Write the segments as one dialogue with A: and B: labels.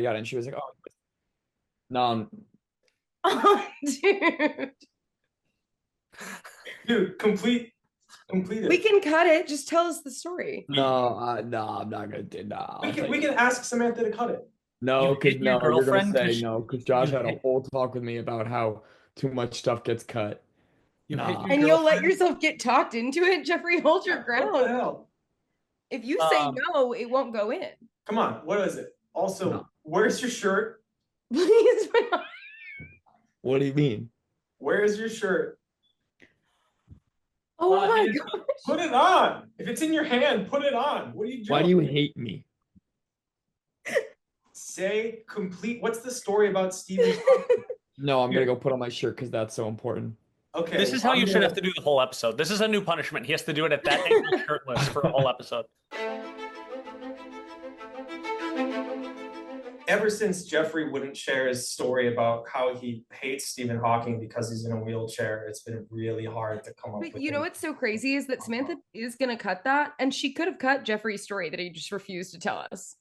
A: yada yada. And she was like, oh, no,
B: Oh, dude.
C: Dude, complete
B: We
C: it.
B: can cut it. Just tell us the story.
A: no, I'm not gonna do. No,
C: We can ask Samantha to cut it.
A: no,
D: You
A: because
D: hit your
A: no, you're gonna
D: girlfriend
A: say
D: 'cause
A: no, because Josh
D: you
A: had a
D: hit
A: whole talk with me about how too much stuff gets cut.
D: you hit
A: Nah,
D: your
B: And you'll let
D: girlfriend.
B: yourself get talked into it, Jeffrey. Hold your
C: What the
B: ground.
C: hell?
B: If you say
D: Um,
B: no, it won't go in.
C: Come on, what is it? Also,
A: no.
C: where's your shirt?
B: Please.
A: What do you mean?
C: Where's your shirt?
B: Oh my
D: his-
B: god.
C: Put it on. If it's in your hand, put it on. What are you doing?
A: Why do you hate me?
C: Say complete. What's the story about Stephen?
A: No, I'm gonna go put on my shirt because that's so important.
C: Okay.
D: This is how you should have to do the whole episode. This is a new punishment. He has to do it at that angle shirtless for a whole episode.
C: Ever since Jeffrey wouldn't share his story about how he hates Stephen Hawking because he's in a wheelchair, it's been really hard to come up
B: But
C: with.
B: you know what's so crazy is that Samantha is gonna cut that, and she could have cut Jeffrey's story that he just refused to tell us.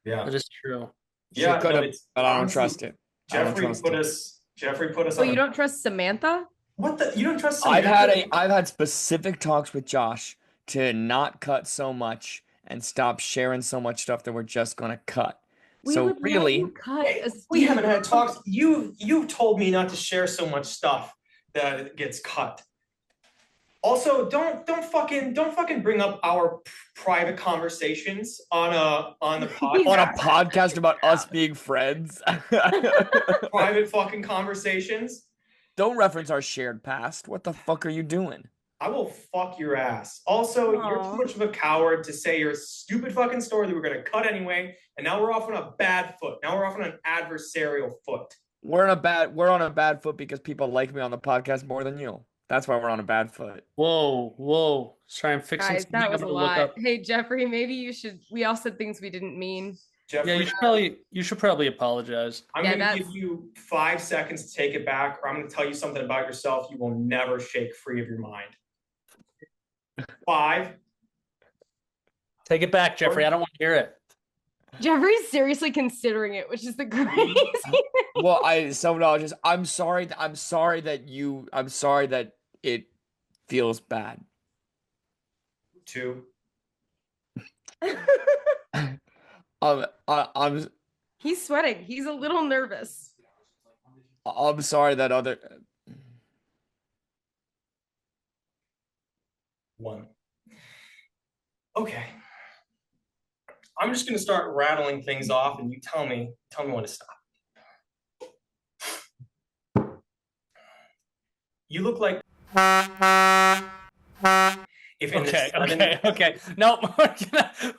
C: Yeah.
D: That is true.
C: Yeah,
A: She could
C: no,
A: have,
C: it's
A: but I don't
C: honestly,
A: trust it. I don't
C: Jeffrey
A: trust
C: put
A: it.
C: us. Jeffrey put us
B: So
C: on.
B: you don't trust Samantha?
C: What the? You don't trust
A: I've
C: Samantha?
A: I've had specific talks with Josh to not cut so much and stop sharing so much stuff that we're just gonna cut.
B: We
A: So
B: would let
A: really,
B: you cut
C: Hey,
B: a
C: we
B: Stephen
C: haven't had
B: Hawking-
C: talks. You've told me not to share so much stuff that it gets cut. Also, don't fucking bring up our private conversations on the podcast.
A: on a podcast about us being friends.
C: Private fucking conversations.
A: Don't reference our shared past. What the fuck are you doing?
C: I will fuck your ass. Also, you're too
B: Aw.
C: much of a coward to say your stupid fucking story that we're gonna cut anyway, and now we're off on a bad foot. Now we're off on an adversarial foot.
A: We're on a bad foot because people like me on the podcast more than you. That's why we're on a bad foot.
D: Whoa. Let's try and fix
B: Guys,
D: something.
B: that
D: I'm
B: was a
D: gonna look
B: lot.
D: up.
B: Hey Jeffrey, maybe you should. We all said things we didn't mean.
C: Jeffrey,
D: Yeah, you should probably apologize.
C: I'm
B: Yeah,
C: gonna
B: that's-
C: give you 5 seconds to take it back, or I'm gonna tell you something about yourself you will never shake free of your mind. 5.
D: Take it back, Jeffrey. I don't want to hear it.
B: Jeffrey's seriously considering it, which is the crazy.
A: Well, I'm sorry that it feels bad.
C: 2.
A: I'm
B: He's sweating. He's a little nervous.
A: I'm sorry that other
C: 1. Okay. I'm just gonna start rattling things off, and you tell me when to stop. You look like if in
D: Okay. No,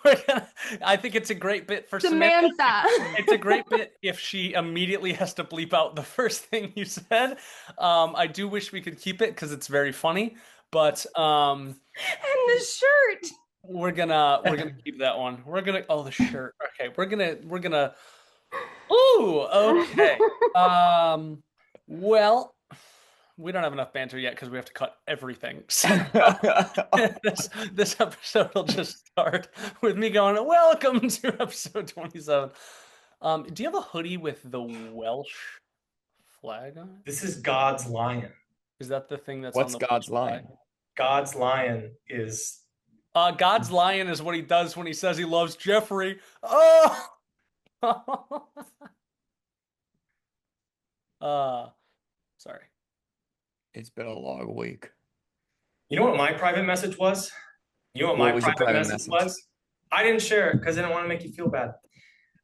D: we're gonna. I think it's a great bit for
B: Samantha.
D: It's a great bit if she immediately has to bleep out the first thing you said. I do wish we could keep it because it's very funny, but
B: And the shirt.
D: we're gonna keep that one. The shirt. Okay, we're gonna. Ooh, okay. Well. We don't have enough banter yet because we have to cut everything. So this episode will just start with me going, "Welcome to episode 27." Do you have a hoodie with the Welsh flag on it?
C: this is God's lion.
D: Is that the thing that's
A: What's
D: on the
A: God's
D: Welsh
A: line?
C: God's lion is
D: God's lion is what he does when he says he loves Jeffrey. Oh. Sorry.
A: It's been a long week.
C: You know what my private message was? You know what
A: What
C: my
A: was your
C: private
A: private
C: message
A: message?
C: was? I didn't share it because I didn't want to make you feel bad.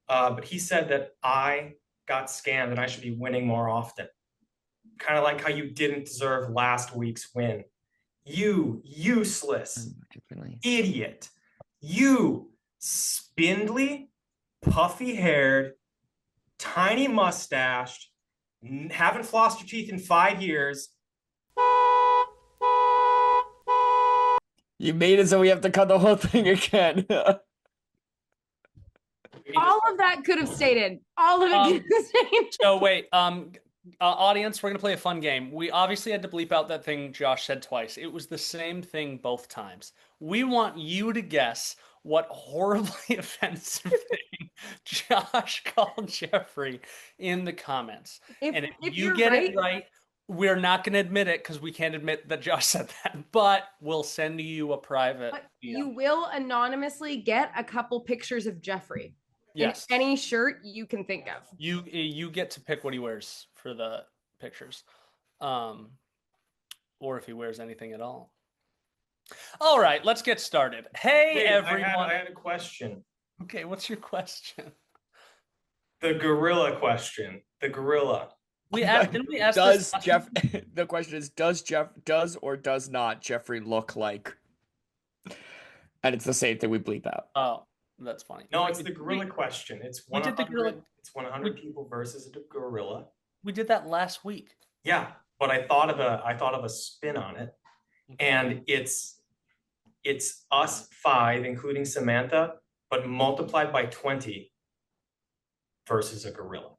C: But he said that I got scammed and I should be winning more often. Kind of like how you didn't deserve last week's win. You useless idiot. You spindly, puffy-haired, tiny mustached, haven't flossed your teeth in 5 years.
A: You made it so we have to cut the whole thing again.
B: All of that could have stayed in. All of it could have stayed in.
D: So wait, audience, we're gonna play a fun game. We obviously had to bleep out that thing Josh said twice. It was the same thing both times. We want you to guess what horribly offensive thing Josh called Jeffrey in the comments. And if you
B: you're
D: get
B: right,
D: it right, we're not going to admit it because we can't admit that Josh said that, but we'll send you a private
B: but
D: DM.
B: you will anonymously get a couple pictures of Jeffrey
D: Yes.
B: in any shirt you can think of.
D: You get to pick what he wears for the pictures. Or if he wears anything at all. All right, let's get started. Hey, everyone.
C: I had a question.
D: Okay, what's your question?
C: The gorilla question. The gorilla.
D: Didn't we ask
A: Does
D: this?
A: Jeff? The question is, does or does not Jeffrey look like? And it's the same thing we bleep out.
D: Oh, that's funny.
C: No, it's the gorilla question. It's
D: we did the
C: 100.
D: gorilla.
C: It's 100 people versus a gorilla.
D: We did that last week.
C: Yeah, but I thought of a spin on it, and it's us 5, including Samantha, but multiplied by 20 versus a gorilla.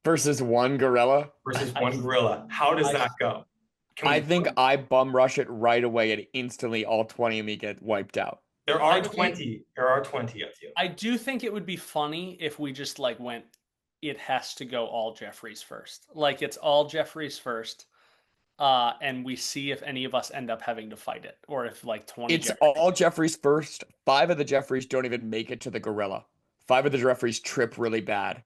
A: Versus one gorilla?
C: Versus one gorilla. How does that go?
A: I think I bum rush it right away and instantly all 20 of me get wiped out.
C: There are 20 of you.
D: I do think it would be funny if we just like went, it has to go all Jeffries first. Like it's all Jeffries first. And we see if any of us end up having to fight it, or if like 20.
A: It's all Jeffries first. 5 of the Jeffries don't even make it to the gorilla. 5 of the Jeffries trip really bad.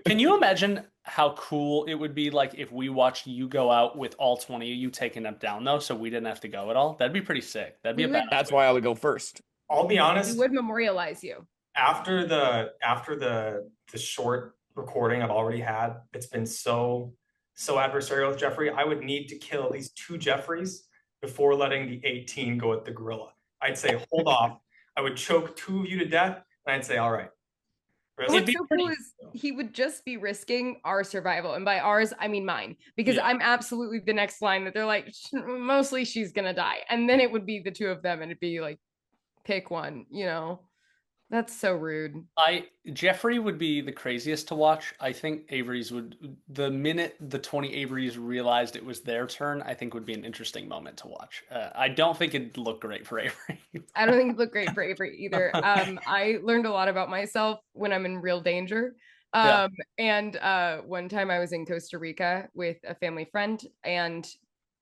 D: Can you imagine how cool it would be like if we watched you go out with all 20 of you taking them down though, so we didn't have to go at all? That'd be pretty sick. That'd be
A: That's why I would go first.
C: I'll be honest.
B: We would memorialize you.
C: After the short recording I've already had, it's been so adversarial with Jeffrey. I would need to kill at least 2 Jeffries before letting the 18 go at the gorilla. I'd say, hold off. I would choke 2 of you to death, and I'd say, all right.
B: What's so cool is he would just be risking our survival. And by ours, I mean mine. Because I'm absolutely the next line that they're like, mostly she's going to die. And then it would be the 2 of them, and it'd be like, pick one, you know? That's so rude.
D: Jeffrey would be the craziest to watch. I think Avery's would, the minute the 20 Averys realized it was their turn, I think would be an interesting moment to watch. I don't think it'd look great for Avery.
B: I don't think it'd look great for Avery either. I learned a lot about myself when I'm in real danger. And one time I was in Costa Rica with a family friend, and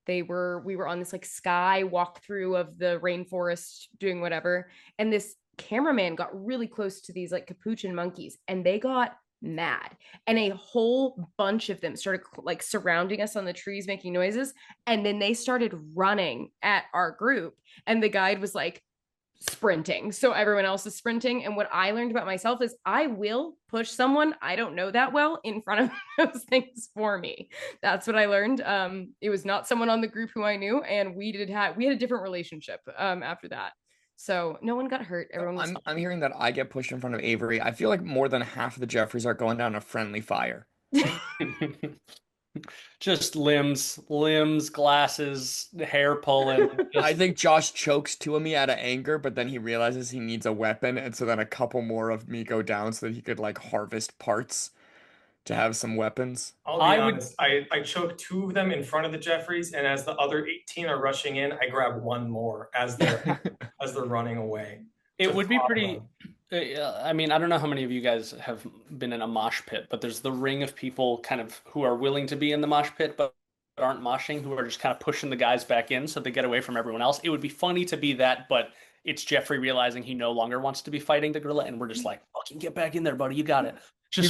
B: we were on this like sky walkthrough of the rainforest doing whatever. And this cameraman got really close to these like capuchin monkeys, and they got mad, and a whole bunch of them started like surrounding us on the trees making noises, and then they started running at our group, and the guide was like sprinting, so everyone else is sprinting. And what I learned about myself is I will push someone I don't know that well in front of those things for me. That's what I learned. It was not someone on the group who I knew, and we had a different relationship after that. So no one got hurt. Everyone was
A: I'm hearing that I get pushed in front of Avery. I feel like more than half of the Jeffries are going down a friendly fire.
D: Just limbs, glasses, hair pulling.
A: I think Josh chokes 2 of me out of anger, but then he realizes he needs a weapon, and so then a couple more of me go down so that he could like harvest parts to have some weapons.
C: I'll be honest. I choke 2 of them in front of the Jeffries, and as the other 18 are rushing in, I grab 1 more as they're running away.
D: It would be pretty. I mean, I don't know how many of you guys have been in a mosh pit, but there's the ring of people kind of who are willing to be in the mosh pit, but aren't moshing, who are just kind of pushing the guys back in so they get away from everyone else. It would be funny to be that, but it's Jeffrey realizing he no longer wants to be fighting the gorilla, and we're just like, fucking get back in there, buddy. You got it.
A: You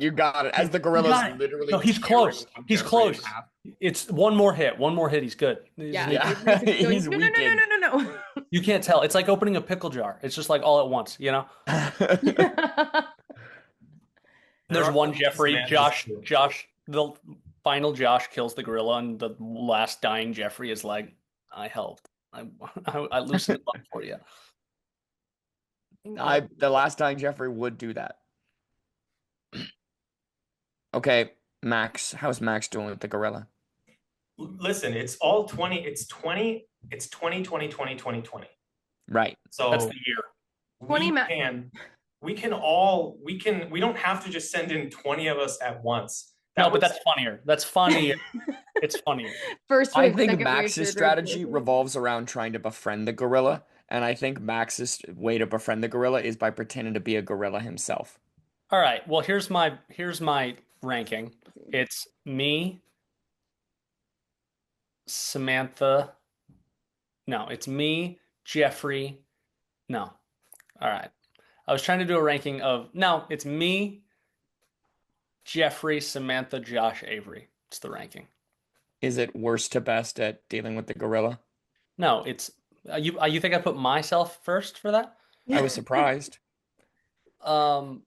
A: got it. As the gorilla's literally.
D: No, he's close. He's close. It's one more hit. He's good.
B: Yeah. He's no.
D: You can't tell. It's like opening a pickle jar. It's just like all at once, you know? There's one Jeffrey. Josh, the final Josh kills the gorilla, and the last dying Jeffrey is like, I helped. I loosened it up for you.
A: The last dying Jeffrey would do that. Okay, Max. How's Max doing with the gorilla?
C: Listen, it's all 20. It's 20. It's 2020.
A: Right.
C: So
D: that's the year.
C: We don't have to just send in 20 of us at once.
D: But that's funnier. That's funnier. It's funnier.
A: I think Max's strategy revolves around trying to befriend the gorilla And I think Max's way to befriend the gorilla is by pretending to be a gorilla himself.
D: All right. Well, here's my ranking. It's me, Samantha. No, it's me, Jeffrey. No. All right. I was trying to do a ranking of no, it's me, Jeffrey, Samantha, Josh, Avery. It's the ranking.
A: Is it worst to best at dealing with the gorilla?
D: No, it's you think I put myself first for that?
A: I was surprised.
D: How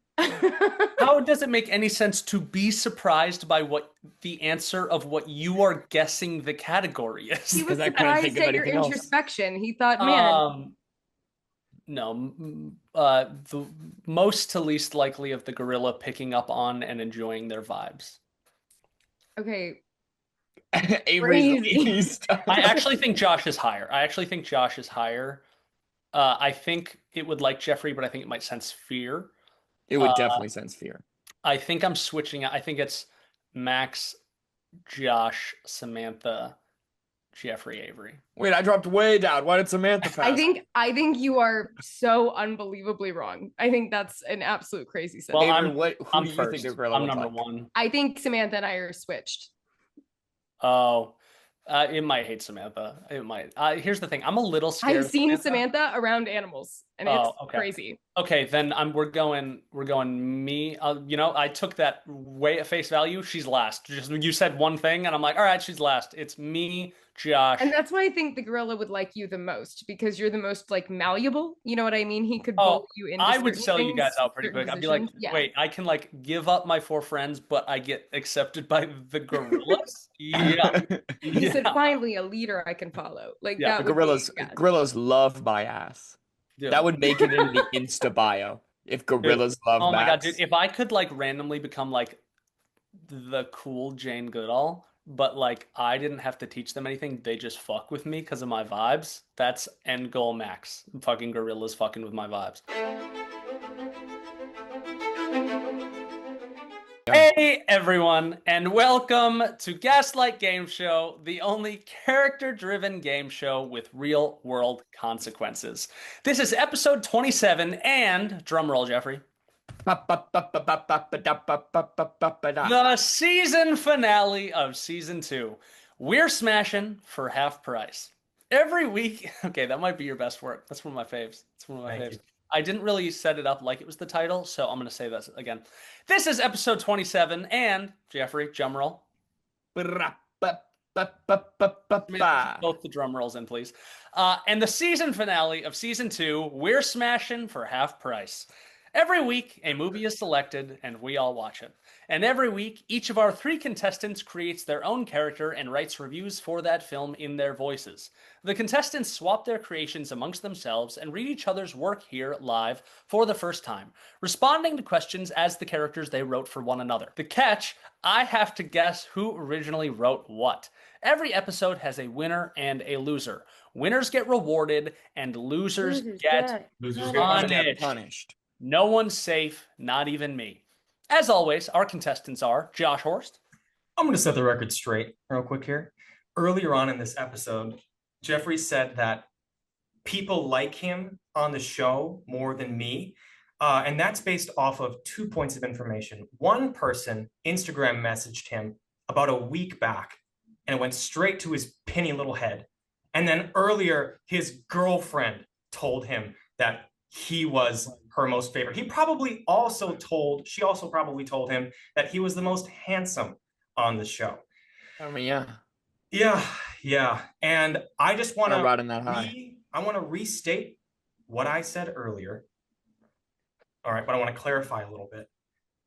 D: does it make any sense to be surprised by what the answer of what you are guessing the category is?
B: He was
A: 'Cause I couldn't
B: surprised
A: think of
B: at your
A: anything else.
B: introspection. He thought, man,
D: No, the most to least likely of the gorilla picking up on and enjoying their vibes.
B: okay,
A: Avery's the
B: crazy.
A: least.
D: I actually think Josh is higher. I think it would like Jeffrey, but I think it might sense fear.
A: It would definitely sense fear.
D: I think I'm switching. I think it's Max, Josh, Samantha, Jeffrey, Avery.
A: Wait, I dropped way down. Why did Samantha pass?
B: I think you are so unbelievably wrong. I think that's an absolute crazy sentence.
D: Well,
A: Avery, who
D: I'm
A: do you
D: first.
A: think the gorilla
D: I'm
A: would
D: number
A: like?
D: one.
B: I think Samantha and I are switched.
D: Oh, it might hate Samantha. It might. Here's the thing. I'm a little scared.
B: I've
D: of
B: seen
D: Samantha.
B: Samantha around animals, and
D: Oh,
B: it's
D: okay.
B: crazy.
D: Okay, then we're going me. I took that way at face value. She's last. Just you said one thing, and I'm like, all right, she's last. It's me, Josh.
B: And that's why I think the gorilla would like you the most, because you're the most like malleable. You know what I mean? He could bully you into
D: I would
B: certain
D: sell you
B: things,
D: guys out pretty
B: certain
D: quick. I'd be like,
B: positions. Yeah.
D: wait, I can like give up my 4 friends, but I get accepted by the gorillas. Yeah,
B: He said,
D: yeah.
B: finally, a leader I can follow. Like
D: Yeah,
B: that
A: The
B: would be,
A: gorillas,
B: yeah.
A: gorillas love my ass.
D: Dude.
A: That would make it in the Insta bio. If gorillas love
D: Oh my God,
A: Max.
D: dude! If I could like randomly become like the cool Jane Goodall, but like I didn't have to teach them anything, they just fuck with me because of my vibes. That's end goal max. Fucking gorillas fucking with my vibes. Hey everyone, and welcome to Gaslight Game Show, the only character-driven game show with real-world consequences. This is episode 27, and drumroll, Jeffrey. The season finale of season 2. We're smashing for half price. Every week, okay, that might be your best work. That's one of my faves. It's one of my faves. I didn't really set it up like it was the title, so I'm going to say this again. This is episode 27, and Jeffrey, drum roll. Both the drum rolls in, please. And the season finale of season 2, We're Smashing for half price. Every week, a movie is selected, and we all watch it. And every week, each of our 3 contestants creates their own character and writes reviews for that film in their voices. The contestants swap their creations amongst themselves and read each other's work here live for the first time, responding to questions as the characters they wrote for one another. The catch, I have to guess who originally wrote what. Every episode has a winner and a loser. Winners get rewarded, and losers get punished. No one's safe, not even me. As always, our contestants are Josh Horst.
C: I'm going to set the record straight real quick here. Earlier on in this episode, Jeffrey said that people like him on the show more than me. And that's based off of 2 points of information. One person Instagram messaged him about a week back, and it went straight to his penny little head. And then earlier, his girlfriend told him that he was her most favorite. She also probably told him that he was the most handsome on the show.
A: I mean, yeah.
C: Yeah. And I just want to restate what I said earlier. All right, but I want to clarify a little bit.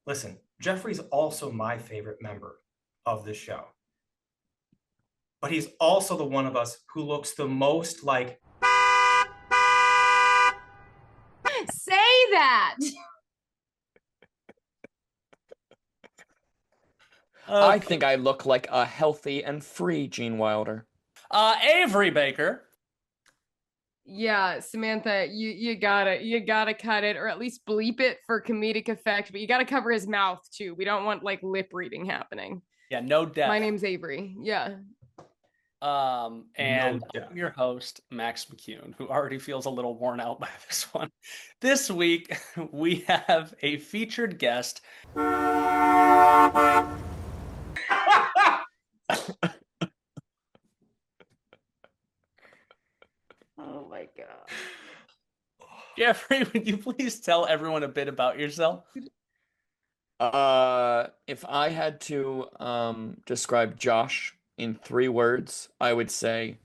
C: Listen, Jeffrey's also my favorite member of the show. But he's also the one of us who looks the most like...
B: Say that!
A: I think I look like a healthy and free Gene Wilder.
D: Avery Baker.
B: Yeah, Samantha, you gotta cut it, or at least bleep it for comedic effect, but you gotta cover his mouth too. We don't want like lip reading happening.
D: Yeah, no death.
B: My name's Avery. Yeah.
D: And
C: No doubt.
D: I'm your host, Max McCune, who already feels a little worn out by this one. This week, we have a featured guest.
B: Oh my god.
D: Jeffrey, would you please tell everyone a bit about yourself?
A: If I had to describe Josh in 3 words, I would say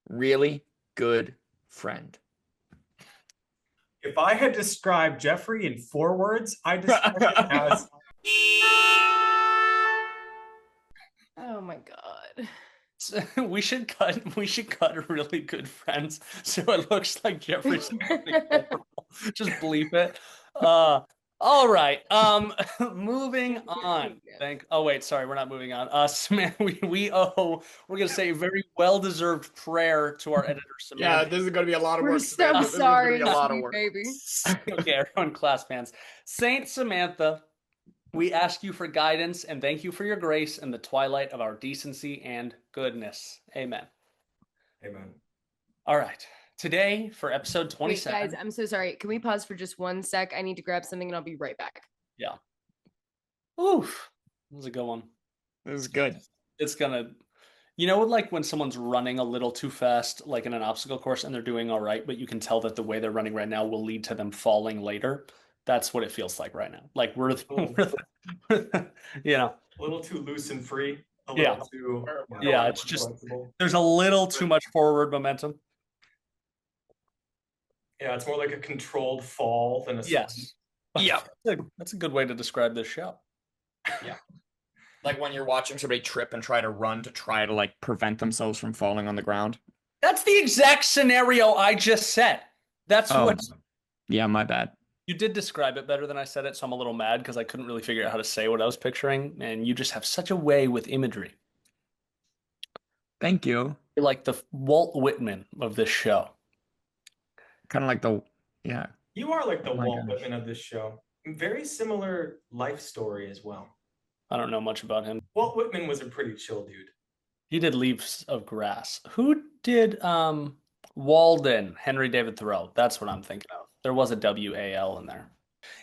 A: really good friend.
C: If I had described Jeffrey in 4 words, I describe him as
B: Oh my god.
D: We should cut really good friends so it looks like Jeffrey's just bleep it. All right. Moving on. Oh wait, sorry, we're not moving on. We're gonna say a very well-deserved prayer to our editor Samantha.
A: Yeah, this is gonna be a lot of
B: We're
A: work.
B: so
A: Samantha. This is gonna
B: sorry,
A: be a lot of
B: sweet
A: work.
B: baby.
D: Okay, everyone, class fans. Saint Samantha, we ask you for guidance and thank you for your grace in the twilight of our decency and goodness. Amen.
C: Amen.
D: All right. Today for episode 27.
B: Wait, guys, I'm so sorry. Can we pause for just 1 sec? I need to grab something and I'll be right back.
D: Yeah. Oof. That was a good one.
A: This is good.
D: It's gonna, like when someone's running a little too fast, like in an obstacle course, and they're doing all right, but you can tell that the way they're running right now will lead to them falling later. That's what it feels like right now. Like we're
C: A little too loose and free. A little too
D: it's just
C: flexible.
D: there's a little too much forward momentum.
C: Yeah, it's more like a controlled fall than a
D: Yes. Yeah. That's a good way to describe this show.
A: Yeah. Like when you're watching somebody trip and try to run to try to like prevent themselves from falling on the ground.
D: That's the exact scenario I just said. That's what.
A: Yeah, my bad.
D: You did describe it better than I said it, so I'm a little mad because I couldn't really figure out how to say what I was picturing, and you just have such a way with imagery.
A: Thank you.
D: You're like the Walt Whitman of this show.
A: Kind of like yeah.
C: You are like the
A: Oh my
C: Walt
A: gosh.
C: Whitman of this show. Very similar life story as well.
D: I don't know much about him.
C: Walt Whitman was a pretty chill dude.
D: He did Leaves of Grass. Who did Walden? Henry David Thoreau. That's what I'm thinking of. There was a W-A-L in there.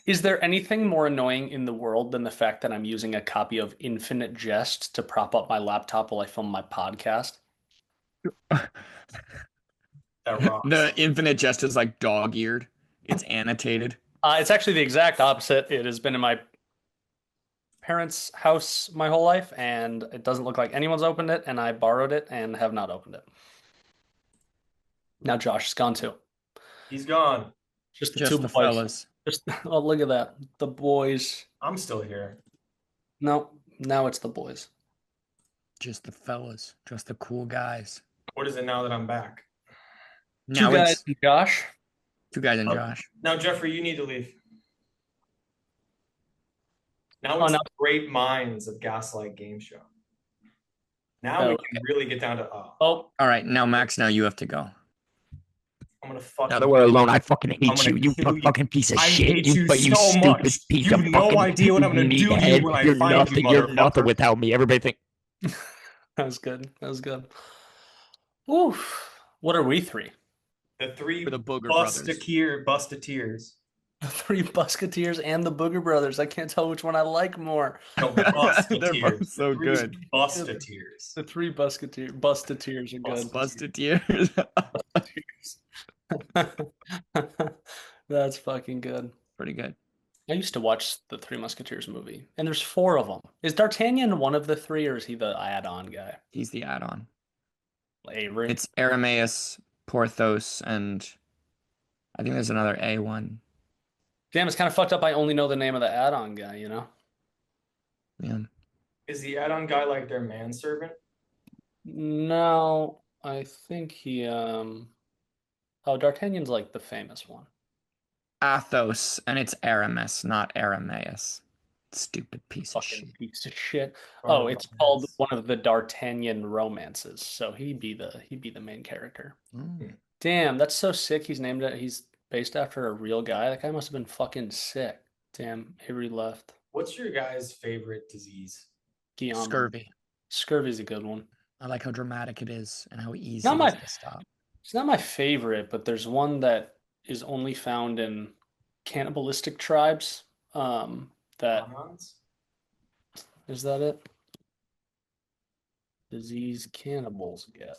D: Is there anything more annoying in the world than the fact that I'm using a copy of Infinite Jest to prop up my laptop while I film my podcast?
C: That rocks.
A: The Infinite Jest is like dog-eared. It's annotated.
D: It's actually the exact opposite. It has been in my parents' house my whole life, and it doesn't look like anyone's opened it, and I borrowed it and have not opened it. Now Josh is gone too.
C: He's gone.
D: Just the
A: Just
D: two
A: the
D: boys.
A: fellas.
D: Oh, look at that. The boys.
C: I'm still here.
D: No, now it's the boys.
A: Just the fellas. Just the cool guys.
C: What is it now that I'm back?
A: Now
D: Two guys
A: it's
D: and Josh.
A: 2 guys and Josh.
C: Now, Jeffrey, you need to leave. Now it's
D: no.
C: the great minds of Gaslight Gameshow. Now we can really get down to
D: Oh,
A: All right, now Max, now you have to go.
C: I'm gonna fucking.
A: Now that we're alone, I fucking hate
C: gonna
A: you. You
C: kill you.
A: fucking piece of
C: I
A: shit.
C: hate you
A: you
C: so
A: stupid
C: much.
A: piece
C: You
A: of
C: have no
A: fucking
C: idea what I'm gonna do to you
A: meathead.
C: when I
A: You're
C: find you,
A: nothing. You're nothing
C: motherfucker.
A: without me. Everybody think.
D: that was good. That was good. Oof. What are we three?
C: The three
A: For the Booger Brothers.
C: Bustateers.
D: The three Busketeers and the Booger Brothers. I can't tell which one I like more.
C: No,
A: They're
C: Bustateers.
A: both so
C: The three
A: good.
C: Bustateers.
D: The three Busteteers are good.
A: Busted tears.
D: That's fucking good.
A: Pretty good.
D: I used to watch the Three Musketeers movie, and there's 4 of them. Is D'Artagnan one of the 3, or is he the add-on guy?
A: He's the add-on.
D: Avery.
A: It's Arameus, Porthos, and I think there's another A one.
D: Damn, it's kind of fucked up. I only know the name of the add-on guy,
A: Man.
C: Is the add-on guy like their manservant?
D: No, I think he Oh, D'Artagnan's like the famous one.
A: Athos, and it's Aramis, not Arameus. Stupid piece of
D: Fucking
A: shit.
D: piece of shit. Oh, it's called one of the D'Artagnan romances. So he'd be the main character.
A: Mm.
D: Damn, that's so sick. He's based after a real guy. That guy must have been fucking sick. Damn, Avery left.
C: What's your guys' favorite disease?
D: Guillaume.
A: Scurvy.
D: Scurvy's a good one.
A: I like how dramatic it is and how easy
D: Not
A: it
D: my
A: is to stop.
D: It's not my favorite, but there's one that is only found in cannibalistic tribes. That
C: Ions?
D: is that it? Disease cannibals get.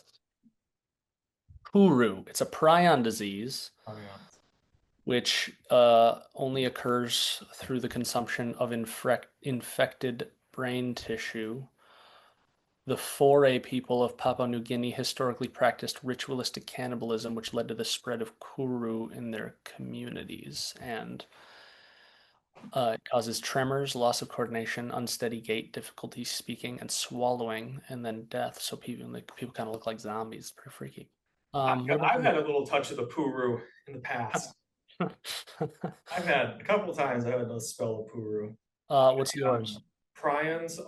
D: Kuru. It's a prion disease,
C: Ions.
D: which only occurs through the consumption of infected brain tissue. The Foray people of Papua New Guinea historically practiced ritualistic cannibalism, which led to the spread of Kuru in their communities. And it causes tremors, loss of coordination, unsteady gait, difficulty speaking and swallowing, and then death. So people kind of look like zombies. It's pretty freaky.
C: I've had a little touch of the Puru in the past. I've had a couple times I had to spell the Puru.
D: What's yours?
C: Prions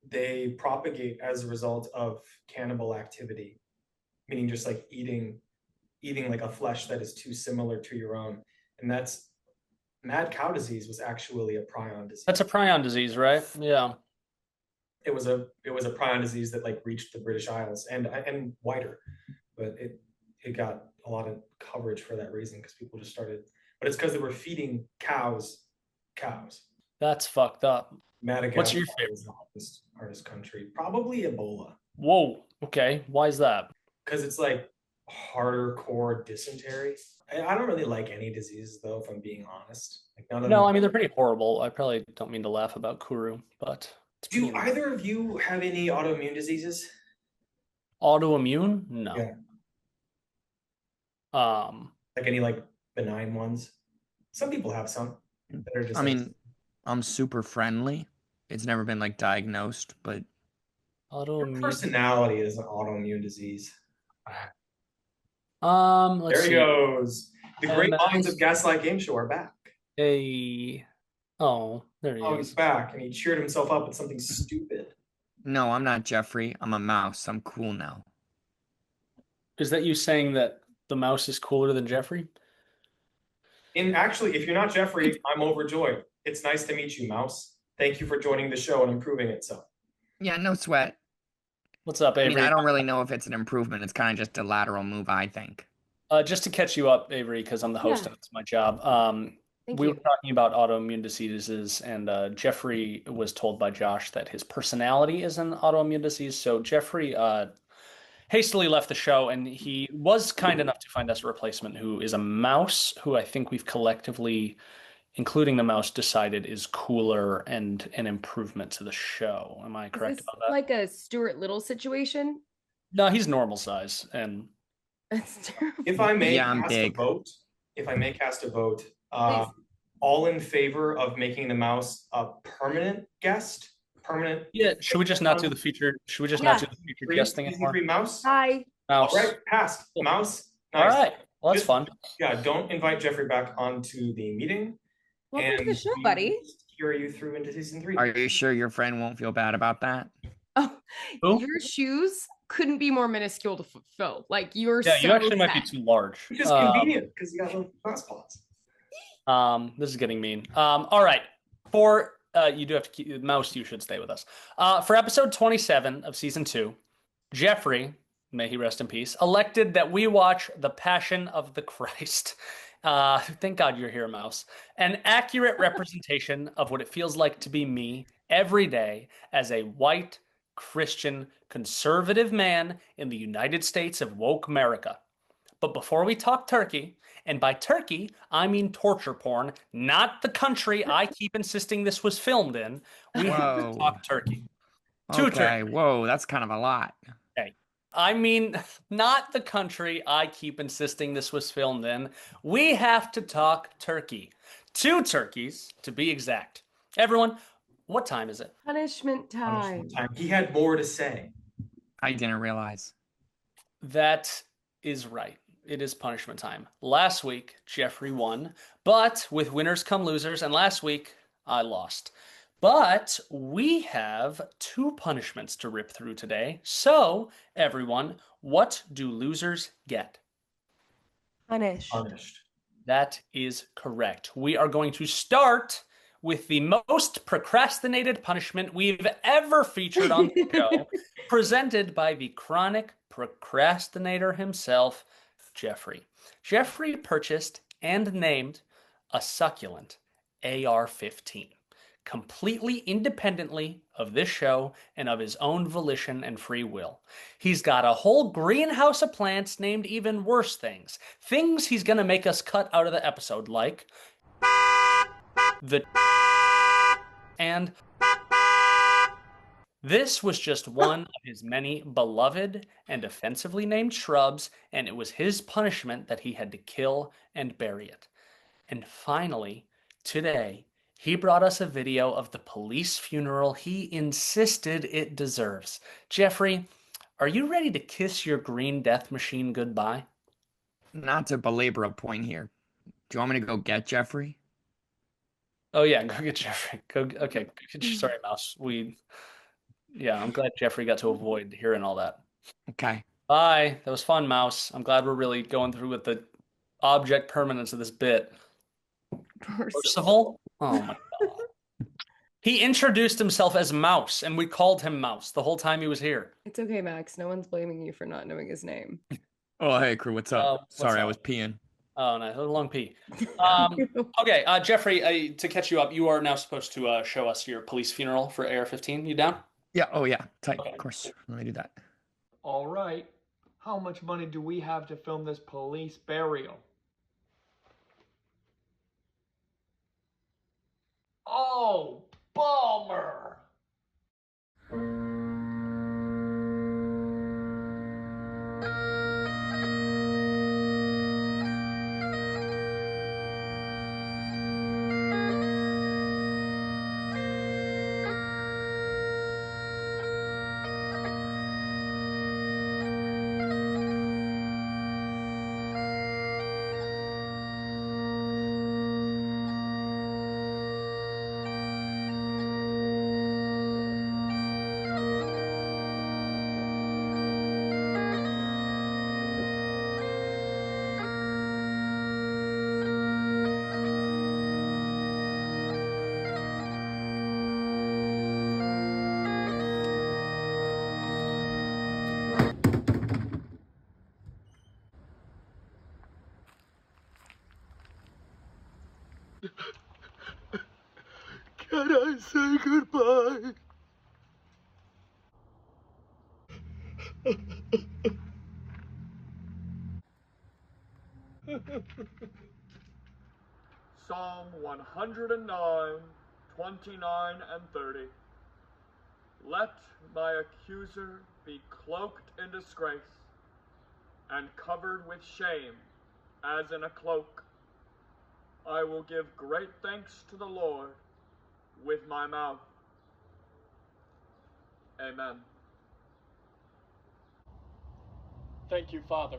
C: they propagate as a result of cannibal activity, meaning just like eating like a flesh that is too similar to your own. And that's mad cow disease was actually a prion disease.
D: That's a prion disease, right? Yeah.
C: It was a prion disease that like reached the British Isles and wider, but it got a lot of coverage for that reason because people just started. But it's because they were feeding cows.
D: That's fucked up.
C: Madagascar.
D: What's your favorite?
C: Is the hardest country? Probably Ebola.
D: Whoa. Okay. Why is that?
C: Because it's like harder core dysentery. I don't really like any diseases though, if I'm being honest. Like none of
D: No,
C: them.
D: I mean they're pretty horrible. I probably don't mean to laugh about Kuru, but
C: Do either of you have any autoimmune diseases?
D: Autoimmune? No.
C: Yeah. Like any like benign ones? Some people have some that are just.
A: I mean, I'm super friendly. It's never been like diagnosed, but
D: autoimmune.
C: Personality is an autoimmune disease.
D: Let's
C: there he
D: see.
C: Goes. The great minds of Gaslight Gameshow are back.
D: Hey. Oh, there he is.
C: He's back, and he cheered himself up with something stupid.
A: No, I'm not Jeffrey. I'm a mouse. I'm cool now.
D: Is that you saying that the mouse is cooler than Jeffrey?
C: Actually, if you're not Jeffrey, I'm overjoyed. It's nice to meet you, Mouse. Thank you for joining the show and improving it. So.
A: Yeah, no sweat.
D: What's up, Avery?
A: I mean, I don't really know if it's an improvement. It's kind of just a lateral move, I think.
D: Just to catch you up, Avery, because I'm the host and it's my job. We were talking about autoimmune diseases, and Jeffrey was told by Josh that his personality is an autoimmune disease. So Jeffrey hastily left the show, and he was kind enough to find us a replacement who is a mouse, who I think we've collectively, including the mouse, decided is cooler and an improvement to the show. Am I correct about that?
B: Like a Stuart Little situation?
D: No, he's normal size, and
C: if I may
A: I'm
C: cast
A: big.
C: a vote, all in favor of making the mouse a permanent guest?
D: Yeah, should we just not do the featured? Should we just not do the featured guest thing anymore?
C: Mouse.
B: Hi.
C: Mouse. All right, passed. Mouse. Nice.
D: All right. Well, that's fun.
C: Yeah, don't invite Jeffrey back onto the meeting.
B: Welcome to the show, buddy.
C: Carry you through into season 3.
A: Are you sure your friend won't feel bad about that?
B: Oh, your shoes couldn't be more minuscule to fulfill. Like you're
D: you actually might be too large.
C: Which is convenient because you got little mouse paws.
D: This is getting mean. All right. For you do have to keep mouse. You should stay with us. For episode 27 of season 2, Jeffrey, may he rest in peace, elected that we watch The Passion of the Christ. Thank God you're here, Mouse. An accurate representation of what it feels like to be me every day as a white, Christian, conservative man in the United States of woke America. But before we talk turkey, and by turkey, I mean torture porn, not the country I keep insisting this was filmed in, we have to talk turkey.
A: Okay, whoa, that's kind of a lot.
D: Okay. I mean, not the country I keep insisting this was filmed in. We have to talk turkey. 2 turkeys, to be exact. Everyone, what time is it?
B: Punishment time.
C: He had more to say.
A: I didn't realize.
D: That is right. It is punishment time. Last week, Jeffrey won, but with winners come losers, and last week, I lost. But we have 2 punishments to rip through today. So, everyone, what do losers get?
B: Punished.
C: Punished.
D: That is correct. We are going to start with the most procrastinated punishment we've ever featured on the show, presented by the chronic procrastinator himself, Jeffrey. Jeffrey purchased and named a succulent AR-15, completely independently of this show and of his own volition and free will. He's got a whole greenhouse of plants named even worse things. Things he's going to make us cut out of the episode, like the and this was just one of his many beloved and offensively named shrubs, and it was his punishment that he had to kill and bury it. And finally, today, he brought us a video of the police funeral he insisted it deserves. Jeffrey, are you ready to kiss your green death machine goodbye?
A: Not to belabor a point here. Do you want me to go get Jeffrey?
D: Oh yeah, go get Jeffrey. Okay. Sorry, Mouse. Yeah, I'm glad Jeffrey got to avoid hearing all that.
A: Okay.
D: Bye. That was fun, Mouse. I'm glad we're really going through with the object permanence of this bit. Percival? Oh my God. He introduced himself as Mouse, and we called him Mouse the whole time he was here.
B: It's okay, Max. No one's blaming you for not knowing his name.
A: Oh, hey, crew. What's up? Sorry, I was peeing.
D: Oh, no, a long pee. Okay, Jeffrey, to catch you up, you are now supposed to show us your police funeral for AR-15. You down?
A: Yeah. Oh, yeah. Tight.
D: Okay.
A: Of course. Let me do that.
E: All right. How much money do we have to film this police burial? Oh, bummer.
F: Can I say goodbye?
E: Psalm 109, 29 and 30. Let my accuser be cloaked in disgrace and covered with shame as in a cloak. I will give great thanks to the Lord with my mouth. Amen. Thank you, Father.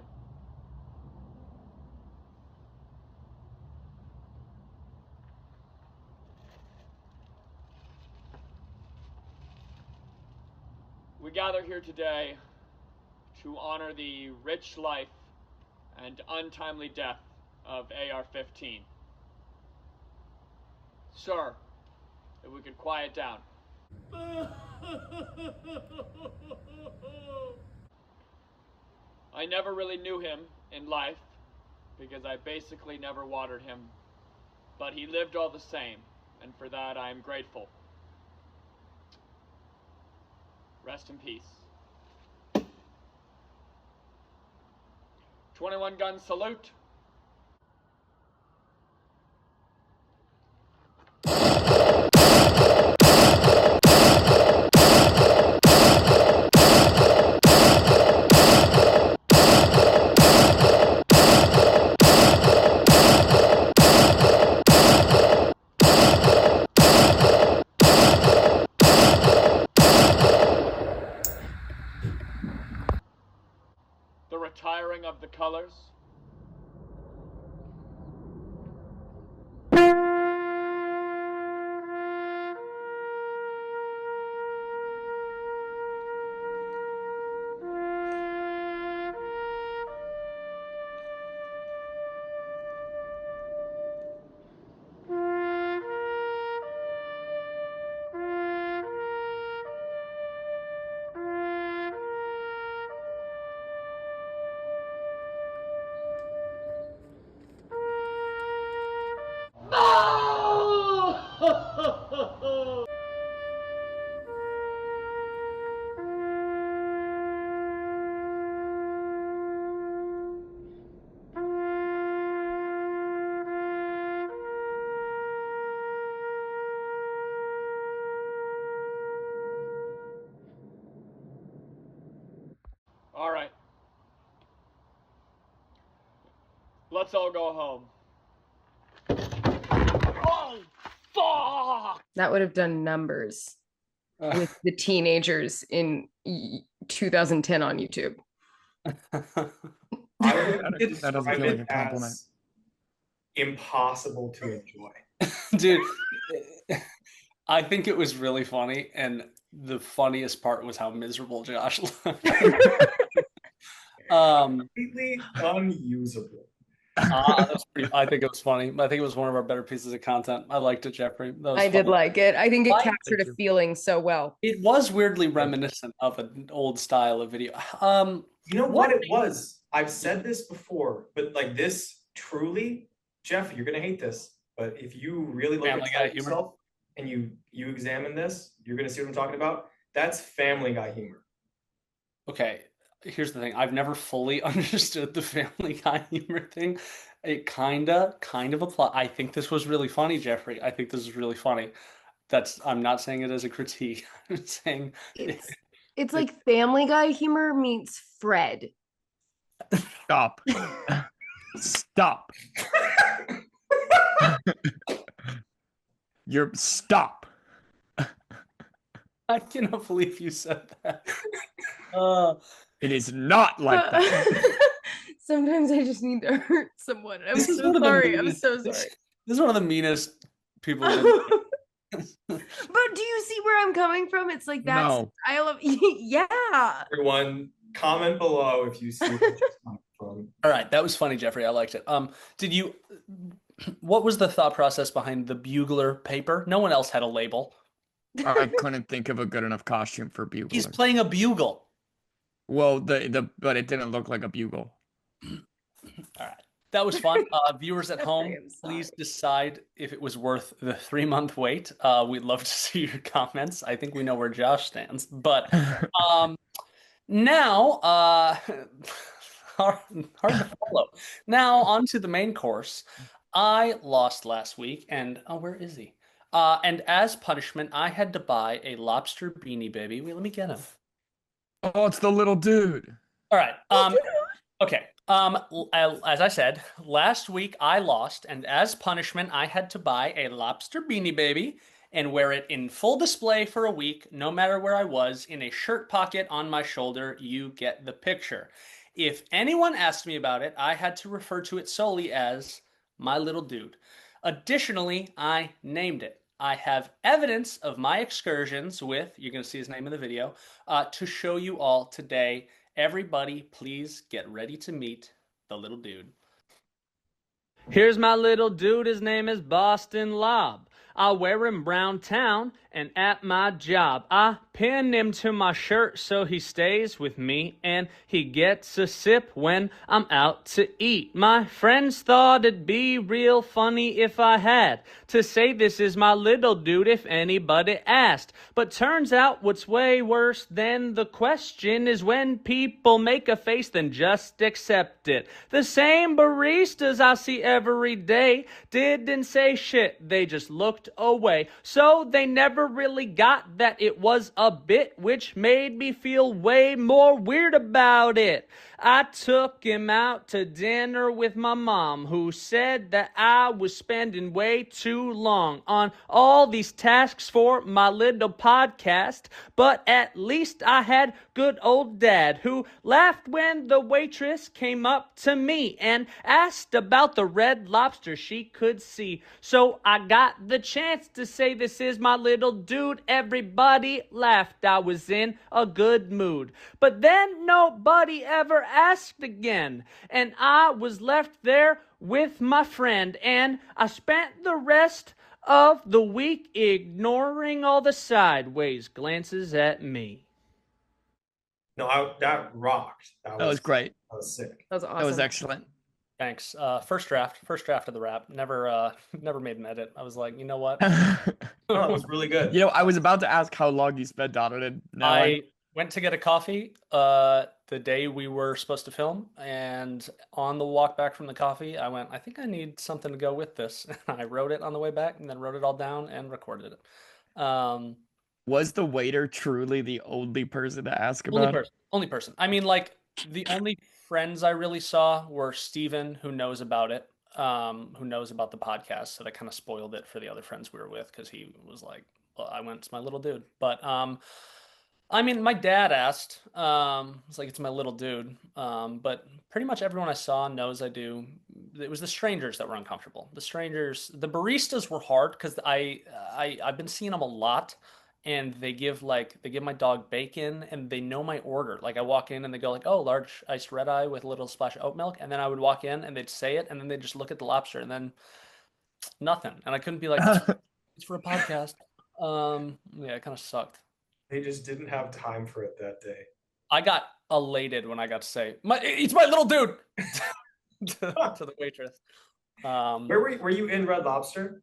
E: We gather here today to honor the rich life and untimely death of AR-15. Sir, if we could quiet down. I never really knew him in life because I basically never watered him, but he lived all the same, and for that I am grateful. Rest in peace. 21 gun salute. The retiring of the colors. All right. Let's all go home. Oh, fuck!
B: That would have done numbers with the teenagers in 2010 on YouTube.
C: I would
A: That doesn't
C: describe
A: feel like
C: it
A: a compliment.
C: as impossible to enjoy.
D: Dude, I think it was really funny, and the funniest part was how miserable Josh looked.
C: Completely unusable.
D: I think it was funny. I think it was one of our better pieces of content. I liked it, Jeffrey. That was
B: I did
D: funny.
B: like it. I think it captured
A: Thank
B: a
A: you.
B: feeling so well.
D: It was weirdly reminiscent of an old style of video.
C: You know what it was? I've said this before, but like this truly, Jeff, you're gonna hate this, but if you really look
D: Family Guy
C: at
D: humor?
C: yourself and you examine this, you're gonna see what I'm talking about. That's Family Guy humor.
D: Okay, here's the thing. I've never fully understood the Family Guy humor thing. It kind of apply. I think this was really funny, Jeffrey. I think this is really funny. I'm not saying it as a critique. I'm saying
B: It's like Family Guy humor meets Fred.
A: Stop. Stop. Stop.
D: I cannot believe you said that.
A: It is not like that.
B: Sometimes I just need to hurt someone. I'm
D: This is
B: so
D: one of the
B: sorry. I'm
D: meanest-
B: so sorry.
D: This is one of the meanest people.
B: But do you see where I'm coming from? It's like that's
A: No.
B: I love yeah.
C: Everyone, comment below if you see where it's coming from.
D: All right, that was funny, Jeffrey. I liked it. What was the thought process behind the bugler paper? No one else had a label.
A: I couldn't think of a good enough costume for Bugler.
D: He's playing a bugle.
A: Well, but it didn't look like a bugle.
D: All right. That was fun. Viewers at home,
B: I'm sorry.
D: please decide if it was worth the 3-month wait. We'd love to see your comments. I think we know where Josh stands. But now, hard to follow. Now, on to the main course. I lost last week, and where is he? And as punishment, I had to buy a lobster beanie baby. Wait, let me get him.
A: Oh, it's the little dude.
D: All right. Okay. As I said, last week I lost, and as punishment, I had to buy a lobster beanie baby and wear it in full display for a week, no matter where I was, in a shirt pocket on my shoulder. You get the picture. If anyone asked me about it, I had to refer to it solely as my little dude. Additionally, I named it. I have evidence of my excursions with, you're going to see his name in the video, to show you all today. Everybody, please get ready to meet the little dude.
G: Here's my little dude, his name is Boston Lob. I wear him round town and at my job. I pin him to my shirt so he stays with me and he gets a sip when I'm out to eat. My friends thought it'd be real funny if I had to say this is my little dude if anybody asked. But turns out what's way worse than the question is when people make a face then just accept it. The same baristas I see every day didn't say shit, they just looked away. So they never really got that it was a bit, which made me feel way more weird about it. I took him out to dinner with my mom, who said that I was spending way too long on all these tasks for my little podcast, but at least I had good old dad, who laughed when the waitress came up to me and asked about the red lobster she could see. So I got the chance to say this is my little dude. Everybody laughed. I was in a good mood. But then nobody ever asked again, and I was left there with my friend, and I spent the rest of the week ignoring all the sideways glances at me.
C: No, that rocked.
A: That was great.
C: That was sick.
B: That was awesome.
A: That was excellent.
D: Thanks. First draft of the rap. Never made an edit. I was like, you know what?
C: No, it was really good.
A: You know, I was about to ask how long you spent on it, and now
D: I went to get a coffee the day we were supposed to film, and on the walk back from the coffee, I went, I think I need something to go with this. And I wrote it on the way back, and then wrote it all down and recorded it.
A: Was the waiter truly the only person to ask about it?
D: Only person. I mean, like, The only friends I really saw were Steven, who knows about it, who knows about the podcast. So that kind of spoiled it for the other friends we were with because he was like, well, I went, it's my little dude. But I mean, my dad asked. It's like it's my little dude. But pretty much everyone I saw knows I do. It was the strangers that were uncomfortable. The strangers, the baristas were hard because I've been seeing them a lot, and they give my dog bacon, and they know my order. Like I walk in and they go like, "Oh, large iced red eye with a little splash of oat milk," and then I would walk in and they'd say it, and then they just look at the lobster, and then nothing, and I couldn't be like, "It's for a podcast." Yeah, it kind of sucked.
C: They just didn't have time for it that day.
D: I got elated when I got to say, "It's my little dude," to the waitress.
C: Where were you in Red Lobster?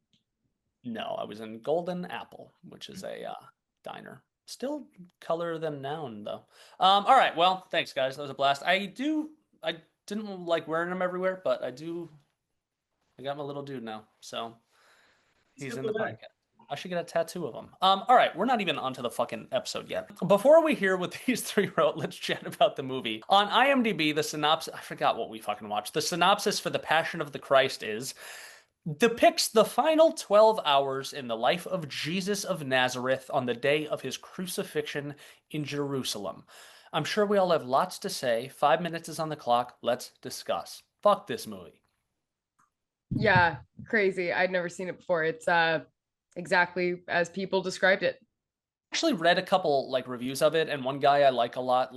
D: No, I was in Golden Apple, which is a diner. Still color them noun though. All right, well, thanks guys. That was a blast. I didn't like wearing them everywhere, but I got my little dude now, so he's in the podcast. I should get a tattoo of him. All right, we're not even onto the fucking episode yet. Before we hear what these three wrote, let's chat about the movie. On IMDb, the synopsis, I forgot what we fucking watched. The synopsis for The Passion of the Christ depicts the final 12 hours in the life of Jesus of Nazareth on the day of his crucifixion in Jerusalem. I'm sure we all have lots to say. 5 minutes is on the clock. Let's discuss. Fuck this movie.
B: Yeah, crazy. I'd never seen it before. It's exactly as people described it.
D: Actually read a couple like reviews of it, and one guy I like a lot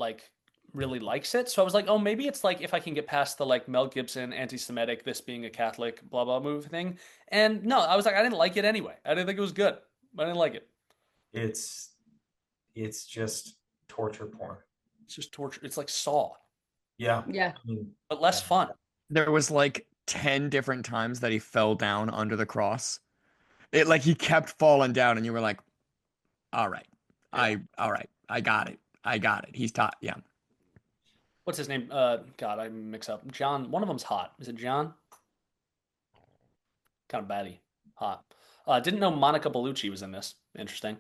D: really likes it. So I was like, oh, maybe it's like if I can get past the like Mel Gibson anti-Semitic, this being a Catholic, blah blah movie thing. And no, I was like, I didn't like it anyway. I didn't think it was good. I didn't like it.
C: It's just torture porn.
D: It's just torture. It's like Saw.
C: Yeah.
B: Yeah.
D: But less fun.
A: There was like 10 different times that he fell down under the cross. It like he kept falling down, and you were like, all right.
D: Yeah.
A: All right. I got it. He's taught. Yeah.
D: What's his name? God, I mix up. John. One of them's hot. Is it John? Kind of batty. Hot. Didn't know Monica Bellucci was in this. Interesting.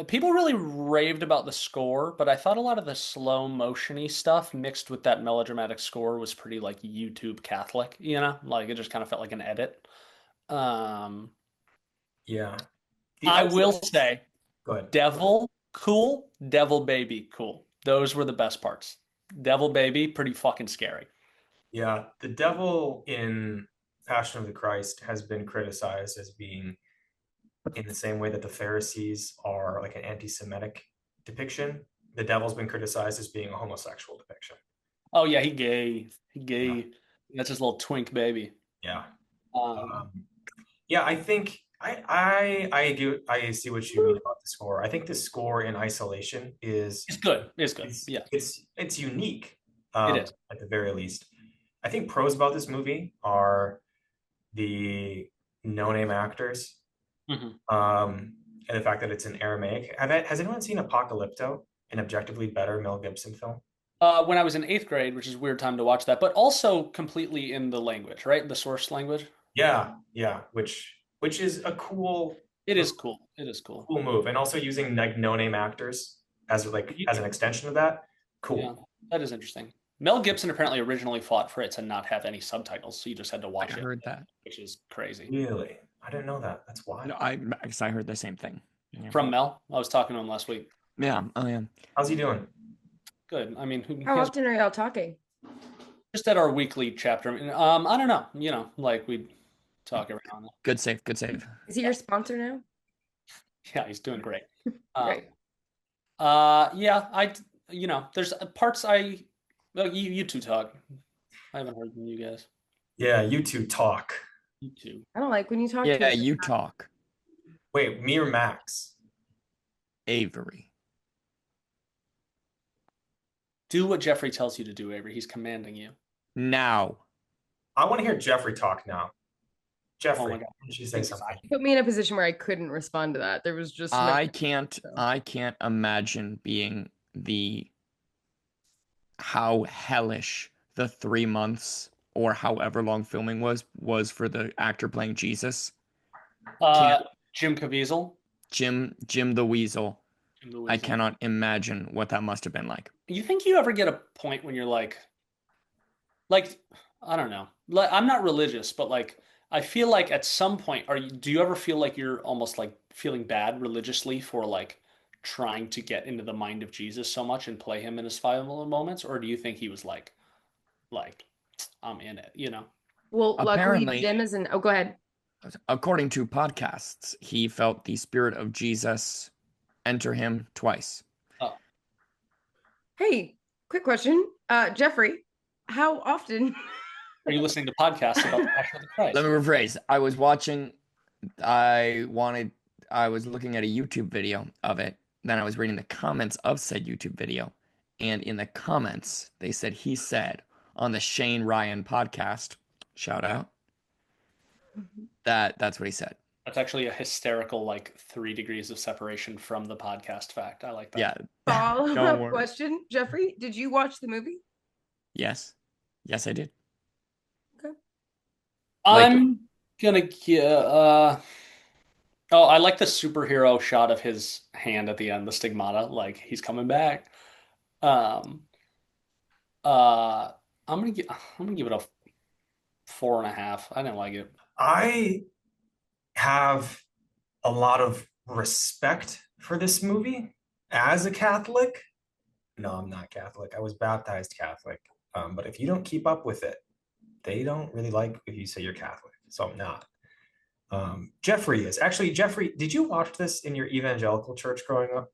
D: People really raved about the score, but I thought a lot of the slow motiony stuff mixed with that melodramatic score was pretty like YouTube Catholic, like it just kind of felt like an edit.
C: Yeah.
D: I will say,
C: go ahead.
D: Devil, cool. Devil Baby, cool. Those were the best parts. Devil Baby, pretty fucking scary.
C: Yeah. The devil in Passion of the Christ has been criticized as being in the same way that the Pharisees are like an anti-Semitic depiction. The devil's been criticized as being a homosexual depiction.
D: Oh yeah, he gay.
C: Yeah.
D: That's his little twink baby.
C: Yeah. Yeah, I think I see what you mean about the score. I think the score in isolation is
D: good. It's good. Yeah.
C: It's unique.
D: It is.
C: At the very least. I think pros about this movie are the no-name actors.
D: Mm-hmm.
C: And the fact that it's in Aramaic. Has anyone seen Apocalypto, an objectively better Mel Gibson film?
D: When I was in 8th grade, which is a weird time to watch that, but also completely in the language, right? The source language.
C: Yeah, which is a cool.
D: It is cool. It is cool.
C: Cool move, and also using like no-name actors as an extension of that. Cool.
D: Yeah, that is interesting. Mel Gibson apparently originally fought for it to not have any subtitles, so you just had to watch it.
A: I heard that,
D: which is crazy.
C: Really, I didn't know that. That's why.
A: No, I heard the same thing.
D: Yeah. From Mel, I was talking to him last week.
A: Yeah. Oh yeah.
C: How's he doing?
D: Good. I mean,
B: how often are y'all talking?
D: Just at our weekly chapter. I don't know. Like we talk every now and then.
A: Good save.
B: Is he your sponsor now?
D: Yeah, he's doing great.
B: Great.
D: Yeah, there's parts you two talk. I haven't heard from you guys.
C: Yeah, you two talk.
D: You two.
B: I don't like when you talk.
A: Yeah, you talk.
C: Wait, me or Max?
A: Avery.
D: Do what Jeffrey tells you to do, Avery. He's commanding you.
A: Now.
C: I want to hear Jeffrey talk now. Jeffrey,
D: oh my God.
C: why don't you say something?
B: Put me in a position where I couldn't respond to that. There was just
A: I can't imagine being how hellish the 3 months or however long filming was for the actor playing Jesus.
D: Jim Caviezel.
A: Jim the Weasel. I cannot imagine what that must have been like.
D: You think you ever get a point when you're like, I don't know. Like, I'm not religious, but like I feel like at some point, do you ever feel like you're almost like feeling bad religiously for like trying to get into the mind of Jesus so much and play him in his final moments, or do you think he was like I'm in it, you know?
B: Well, luckily
A: Apparently,
B: Jim isn't. Oh, go ahead.
A: according to podcasts, he felt the spirit of Jesus enter him twice.
D: Oh,
B: Hey, quick question. Jeffrey, how often
D: are you listening to podcasts about the Passion of the Christ?
A: Let me rephrase. I was looking at a YouTube video of it. Then I was reading the comments of said YouTube video. And in the comments, they said he said on the Shane Ryan podcast, shout out, that's what he said.
D: That's actually a hysterical, like 3 degrees of separation from the podcast fact. I like that.
A: Yeah.
B: follow-up question? Jeffrey, did you watch the movie?
A: Yes. Yes, I did.
B: Okay.
D: I'm gonna get oh, I like the superhero shot of his hand at the end, the stigmata, like he's coming back. Um uh I'm gonna give it a 4.5. I didn't like it.
C: I have a lot of respect for this movie as a Catholic. No, I'm not Catholic. I was baptized Catholic. But if you don't keep up with it, they don't really like if you say you're Catholic. So I'm not. Jeffrey is. Actually, Jeffrey, did you watch this in your evangelical church growing up?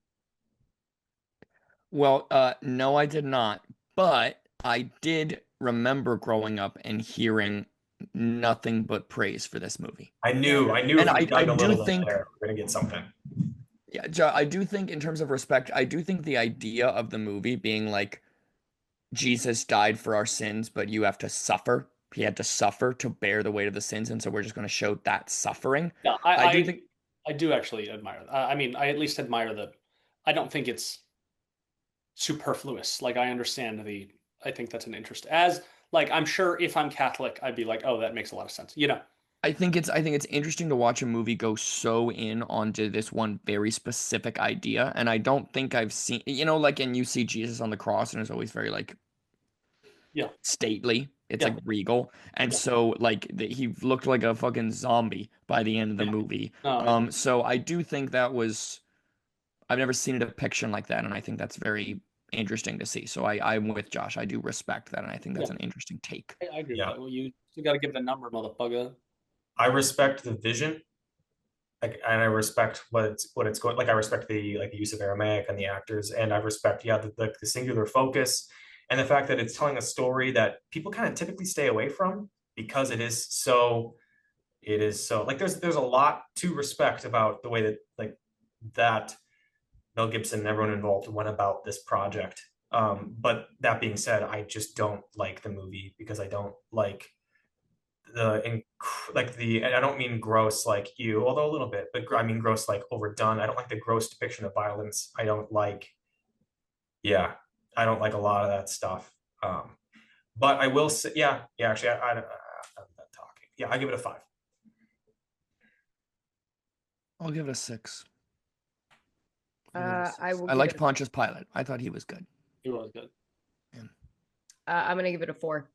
A: Well, no, I did not. But I did remember growing up and hearing nothing but praise for this movie.
C: I knew.
A: And I do think
C: we're gonna get something.
A: Yeah, I do think in terms of respect, I do think the idea of the movie being like Jesus died for our sins, but you have to suffer. He had to suffer to bear the weight of the sins, and so we're just going to show that suffering.
D: Yeah,
A: I do think
D: I do actually admire that. I mean, I at least admire that. I don't think it's superfluous. Like I think that's an interest. As like I'm sure if I'm Catholic, I'd be like, oh, that makes a lot of sense. You know.
A: I think it's interesting to watch a movie go so in onto this one very specific idea, and I don't think I've seen, like, and you see Jesus on the cross, and it's always very like
D: Yeah.
A: stately. It's
D: Yeah.
A: like regal, and so like he looked like a fucking zombie by the end of the movie.
D: Oh,
A: So I do think I've never seen a depiction like that, and I think that's very interesting to see. So I'm with Josh. I do respect that, and I think that's an interesting take.
D: I agree
C: Yeah.
D: with that. Well, you got to give it a number, motherfucker.
C: I respect the vision, like, and I respect what it's going. Like, I respect the use of Aramaic and the actors, and I respect the singular focus, and the fact that it's telling a story that people kind of typically stay away from because it is so. Like there's a lot to respect about the way that that Mel Gibson and everyone involved went about this project. But that being said, I just don't like the movie because I don't like and I don't mean gross like you, although a little bit, but I mean gross like overdone. I don't like the gross depiction of violence. I don't like a lot of that stuff. But I will say, actually, I'm not talking. Yeah, I give it a 5.
A: I'll give it a 6.
B: I
A: liked Pontius Pilate. I thought he was good.
D: He was good.
A: Yeah.
B: I'm gonna give it a 4.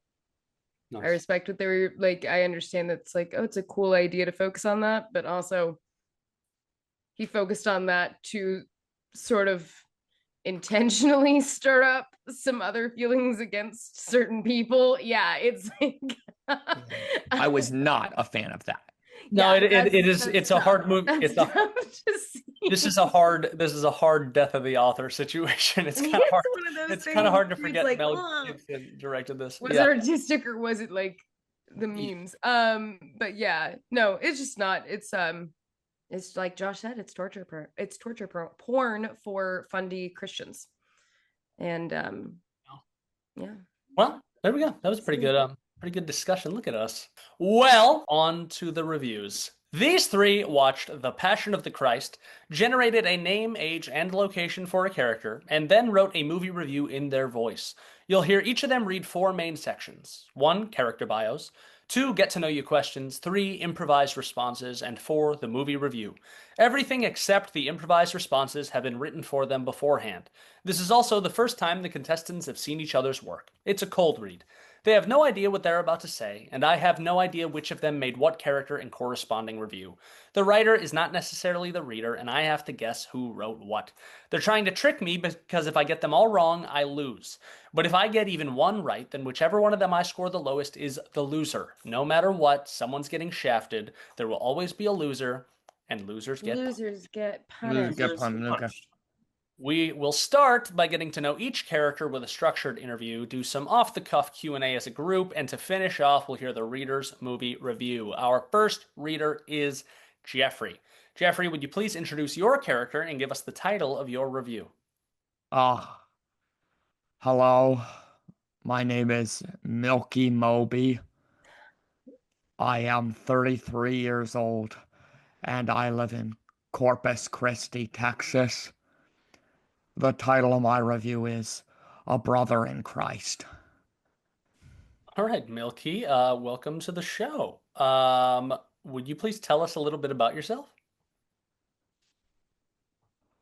D: Nice.
B: I respect what they were like. I understand that's like, oh, it's a cool idea to focus on that, but also he focused on that to sort of intentionally stir up some other feelings against certain people. Yeah, it's like
A: I was not a fan of that.
D: No, it's a hard movie. This is a hard death of the author situation. It's kind of hard. It's kind of hard to forget like, Mel Gibson directed this.
B: Was it artistic or was it like the memes? But yeah, no, it's just not. It's like Josh said, it's torture porn for fundy Christians. And yeah.
D: Well, there we go. That was a pretty good discussion. Look at us. Well, on to the reviews. These 3 watched The Passion of the Christ, generated a name, age, and location for a character, and then wrote a movie review in their voice. You'll hear each of them read 4 main sections. 1, character bios. 2 get-to-know-you questions, 3 improvised responses, and 4 the movie review. Everything except the improvised responses have been written for them beforehand. This is also the first time the contestants have seen each other's work. It's a cold read. They have no idea what they're about to say, and I have no idea which of them made what character and corresponding review. The writer is not necessarily the reader, and I have to guess who wrote what. They're trying to trick me because if I get them all wrong, I lose. But if I get even one right, then whichever one of them I score the lowest is the loser. No matter what, someone's getting shafted. There will always be a loser, and losers get punished.
B: Losers get
A: Losers
B: punished.
A: get punished.
D: We will start by getting to know each character with a structured interview, do some off-the-cuff Q&A as a group, and to finish off, we'll hear the reader's movie review. Our first reader is Jeffrey. Jeffrey, would you please introduce your character and give us the title of your review?
A: Hello. My name is Milky Moby. I am 33 years old, and I live in Corpus Christi, Texas. The title of my review is A Brother in Christ.
D: All right, Milky, welcome to the show. Would you please tell us a little bit about yourself?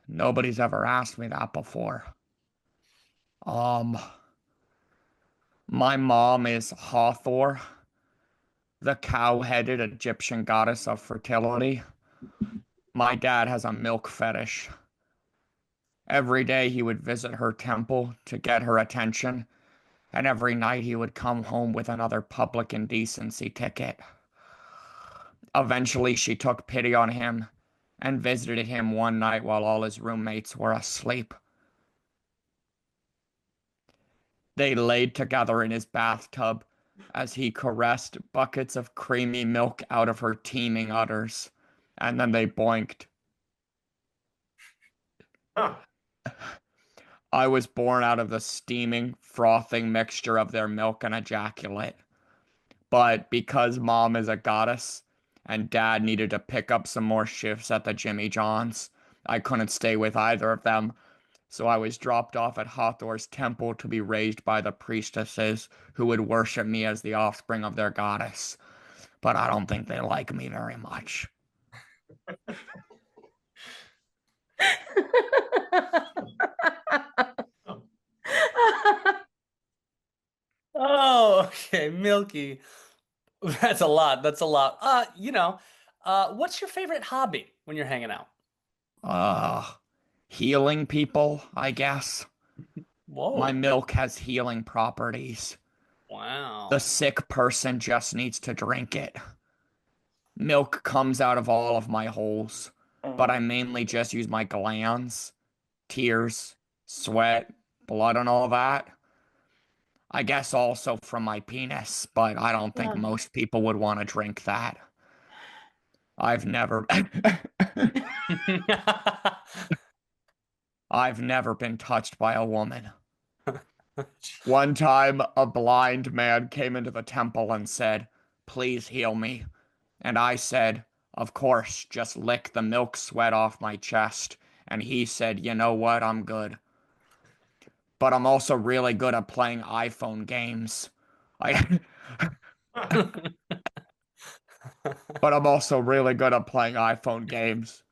A: Nobody's ever asked me that before. My mom is Hathor, the cow-headed Egyptian goddess of fertility. My dad has a milk fetish. Every day he would visit her temple to get her attention, and every night he would come home with another public indecency ticket. Eventually she took pity on him and visited him one night while all his roommates were asleep. They laid together in his bathtub as he caressed buckets of creamy milk out of her teeming udders, and then they boinked. I was born out of the steaming, frothing mixture of their milk and ejaculate. But because mom is a goddess and dad needed to pick up some more shifts at the Jimmy John's, I couldn't stay with either of them. So I was dropped off at Hathor's temple to be raised by the priestesses who would worship me as the offspring of their goddess. But I don't think they like me very much.
D: Oh, okay, Milky. That's a lot. That's a lot. What's your favorite hobby when you're hanging out?
A: Healing people, I guess.
D: Whoa.
A: My milk has healing properties.
D: Wow.
A: The sick person just needs to drink it. Milk comes out of all of my holes, but I mainly just use my glands, tears, sweat, blood, and all that. I guess also from my penis, but I don't think most people would want to drink that. I've never been touched by a woman. One time, a blind man came into the temple and said, "Please heal me." And I said, "Of course, just lick the milk sweat off my chest." And he said, "You know what? I'm good. But I'm also really good at playing iPhone games. But I'm also really good at playing iPhone games.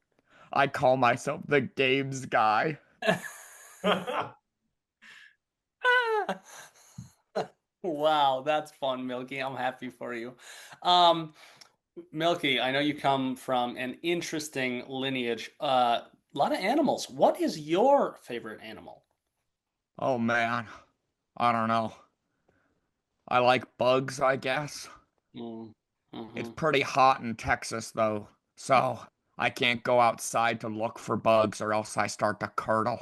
A: I call myself the games guy."
D: Wow, that's fun, Milky. I'm happy for you. Milky, I know you come from an interesting lineage. A lot of animals. What is your favorite animal?
A: Oh man, I don't know. I like bugs, I guess. It's pretty hot in Texas though, so I can't go outside to look for bugs or else I start to curdle.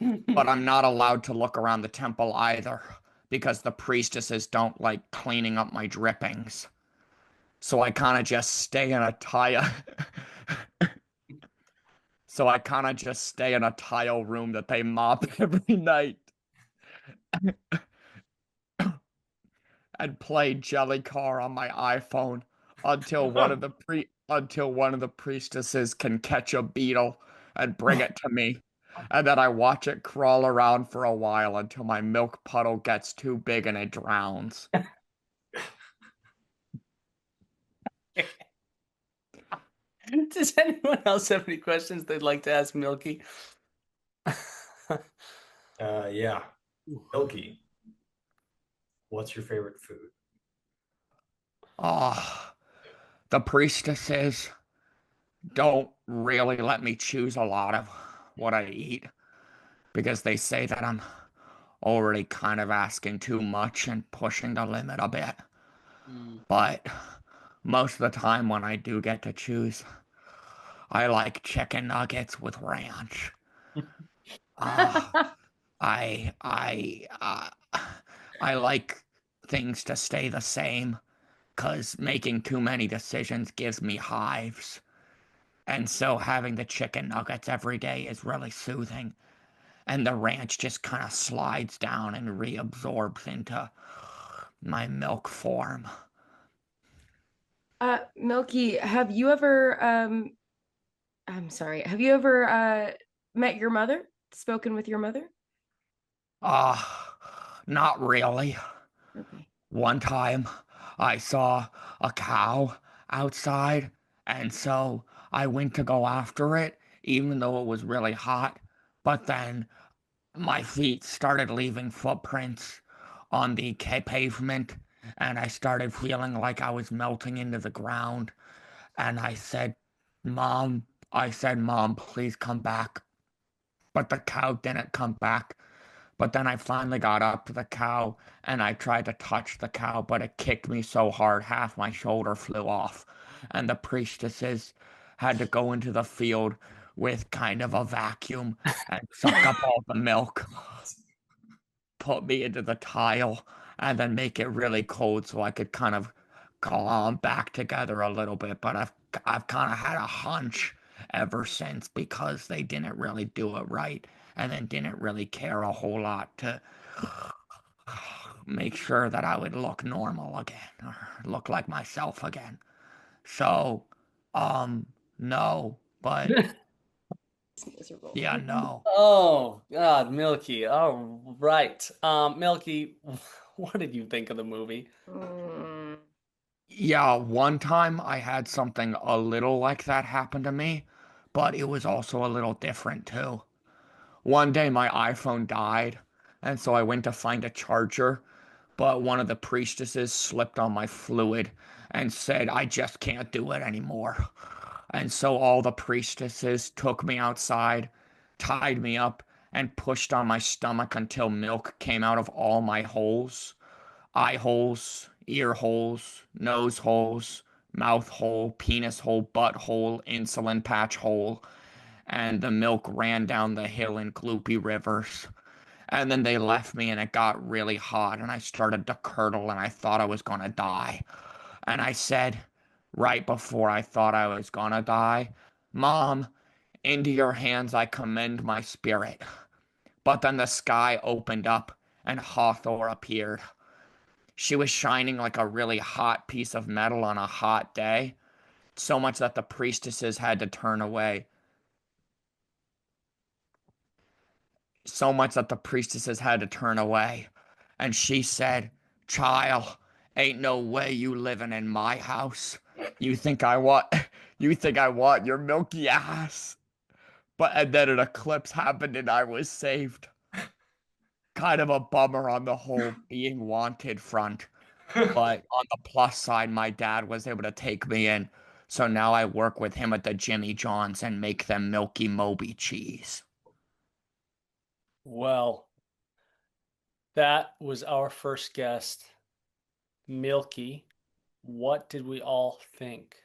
A: But I'm not allowed to look around the temple either, because the priestesses don't like cleaning up my drippings. So I kind of just stay in a tile. So I kind of just stay in a tile room that they mop every night and play Jelly Car on my iPhone until one of the priestesses can catch a beetle and bring it to me. And then I watch it crawl around for a while until my milk puddle gets too big and it drowns.
D: Does anyone else have any questions they'd like to ask Milky?
C: Yeah. Milky, what's your favorite food?
A: Oh, the priestesses don't really let me choose a lot of what I eat because they say that I'm already kind of asking too much and pushing the limit a bit. But most of the time when I do get to choose, I like chicken nuggets with ranch. Uh, I like things to stay the same because making too many decisions gives me hives. And so having the chicken nuggets every day is really soothing. And the ranch just kind of slides down and reabsorbs into my milk form.
B: Milky, have you ever I'm sorry, have you ever met your mother? Spoken with your mother?
A: Uh, Not really.
B: Okay.
A: One time I saw a cow outside, and so I went to go after it, even though it was really hot. But then my feet started leaving footprints on the pavement, and I started feeling like I was melting into the ground. And Mom, I said, Mom, please come back. But the cow didn't come back. But then I finally got up to the cow and I tried to touch the cow, but it kicked me so hard, half my shoulder flew off. And the priestesses had to go into the field with kind of a vacuum and suck up all the milk, put me into the tile, and then make it really cold so I could kind of calm back together a little bit. But I've kind of had a hunch ever since because they didn't really do it right and then didn't really care a whole lot to make sure that I would look normal again or look like myself again. So, no, but
B: It's miserable.
A: yeah, no.
D: Oh God, Milky. All right. Milky, what did you think of the movie?
B: Mm.
A: Yeah, one time I had something a little like that happen to me, but it was also a little different too. One day my iPhone died, and so I went to find a charger, but one of the priestesses slipped on my fluid and said, I just can't do it anymore. And so all the priestesses took me outside, tied me up, and pushed on my stomach until milk came out of all my holes, eye holes, ear holes, nose holes, mouth hole, penis hole, butt hole, insulin patch hole, and the milk ran down the hill in gloopy rivers. And then they left me and it got really hot and I started to curdle and I thought I was gonna die. And I said, right before I thought I was gonna die, Mom, into your hands I commend my spirit. But then the sky opened up and Hathor appeared. She was shining like a really hot piece of metal on a hot day, so much that the priestesses had to turn away. So much that the priestesses had to turn away. And she said, Child, ain't no way you living in my house. You think I want you think I want your milky ass. But and then an eclipse happened and I was saved. Kind of a bummer on the whole being wanted front. But on the plus side, my dad was able to take me in. So now I work with him at the Jimmy John's and make them Milky Moby cheese.
D: Well, that was our first guest, Milky. What did we all think?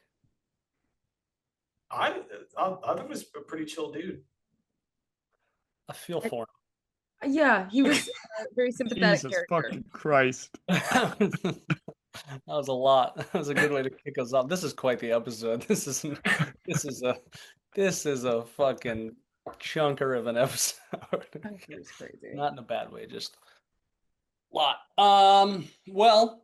C: I I think it was a pretty chill dude.
D: I feel for
B: Yeah, he was a very sympathetic
A: Jesus
B: character.
A: fucking Christ.
D: him. That was a lot. That was a good way to kick us off. This is quite the episode. This is a fucking chunker of an episode.
B: It was crazy.
D: Not in a bad way, just a lot. Well,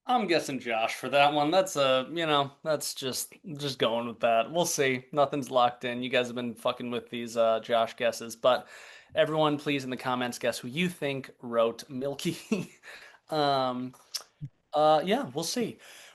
D: I'm guessing Josh for that one. That's that's just going with that. We'll see. Nothing's locked in. You guys have been fucking with these Josh guesses, but everyone, please in the comments guess who you think wrote Milky. Yeah, we'll see.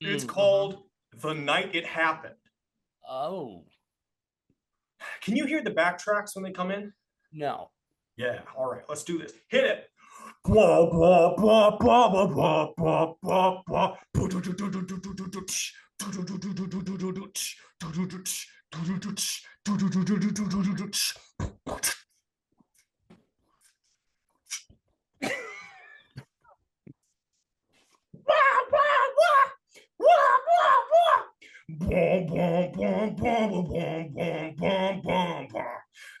C: It's called The Night It Happened.
D: Oh.
C: Can you hear the backtracks when they come in?
D: No.
C: Yeah, all right, let's do this. Hit it.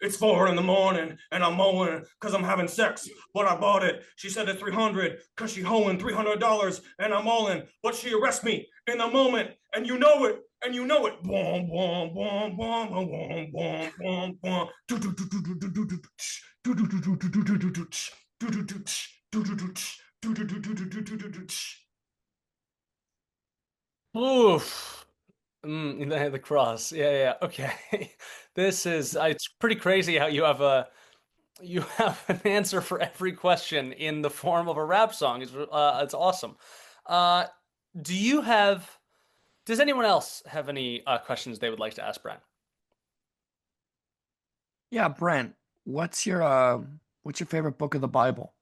C: It's 4 in the morning and I'm mowing because I'm having sex, but I bought it. She said it's 300 because she hoeing $300 and I'm all in, but she arrests me in the moment and you know it. And you know it.
D: Oof. The cross. Yeah. Okay. This is it's pretty crazy how you have an answer for every question in the form of a rap song. It's awesome. Do you have does anyone else have any questions they would like to ask Brent?
A: Yeah, Brent, what's your favorite book of the Bible?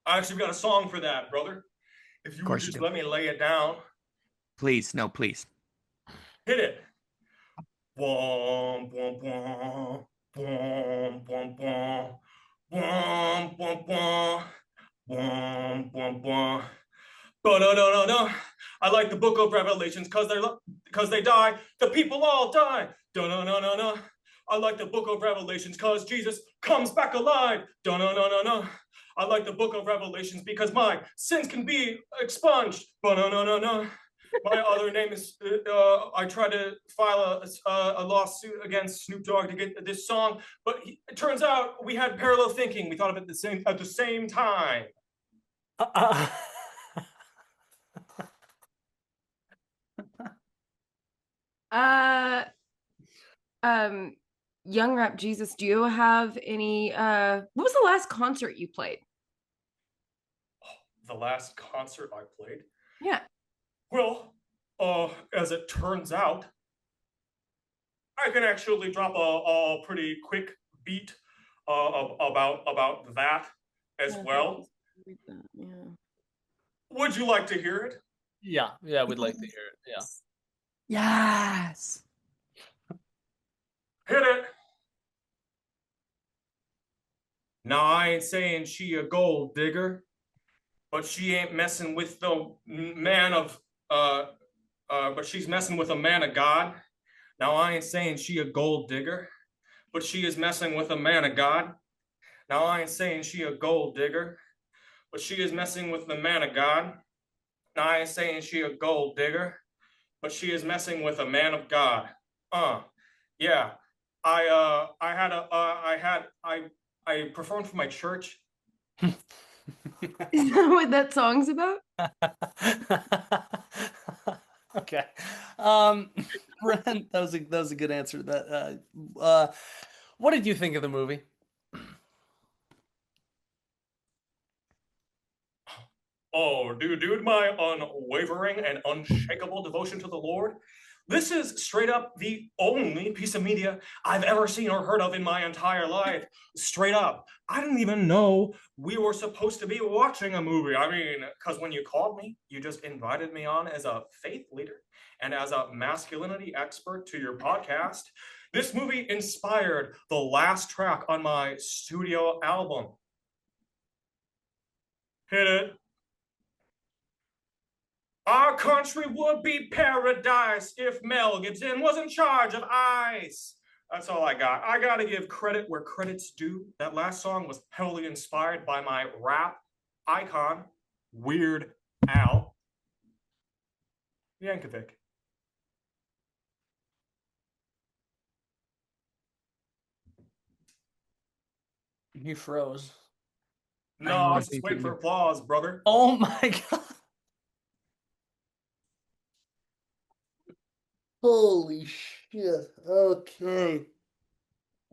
C: I actually got a song for that, brother. If you
A: Of
C: would
A: course you
C: just
A: do.
C: let me lay it down.
A: Please, no, please.
C: Hit it. Bum, bum, bum, bum, bum, bum, bum, bum, bum, bum, bum, bum. Ba-da-da-da-da. I like the book of Revelations because they die. The people all die. Da-na-na-na-na. I like the book of Revelations because Jesus comes back alive. Da-na-na-na-na. I like the book of Revelations because my sins can be expunged. Ba-na-na-na-na. My other name is, I tried to file a lawsuit against Snoop Dogg to get this song, but it turns out we had parallel thinking. We thought of it at the same time.
B: Young Rap Jesus, do you have any what was the last concert you played?
C: The last concert I played?
B: Yeah.
C: Well, as it turns out, I can actually drop a pretty quick beat about that as well.
B: Yeah.
C: Would you like to hear it?
D: Yeah, we'd like to hear it. Yeah.
A: Yes.
C: Hit it. Now, I ain't saying she a gold digger, but she ain't messing with the man of, but she's messing with a man of God. Now, I ain't saying she a gold digger, but she is messing with a man of God. Now, I ain't saying she a gold digger, but she is messing with the man of God. Now, I ain't saying she a gold digger, but she is messing with a man of God. Yeah. I performed for my church.
B: Is that what that song's about?
D: Okay. Brent, that was a good answer. What did you think of the movie?
C: Oh, dude, my unwavering and unshakable devotion to the Lord. This is straight up the only piece of media I've ever seen or heard of in my entire life. Straight up. I didn't even know we were supposed to be watching a movie. I mean, because when you called me, you just invited me on as a faith leader and as a masculinity expert to your podcast. This movie inspired the last track on my studio album. Hit it. Our country would be paradise if Mel Gibson was in charge of ICE. That's all I got. I got to give credit where credit's due. That last song was heavily inspired by my rap icon, Weird Al Yankovic.
D: He froze.
C: No, I was just waiting for applause, brother.
D: Oh my God. Holy shit. Okay.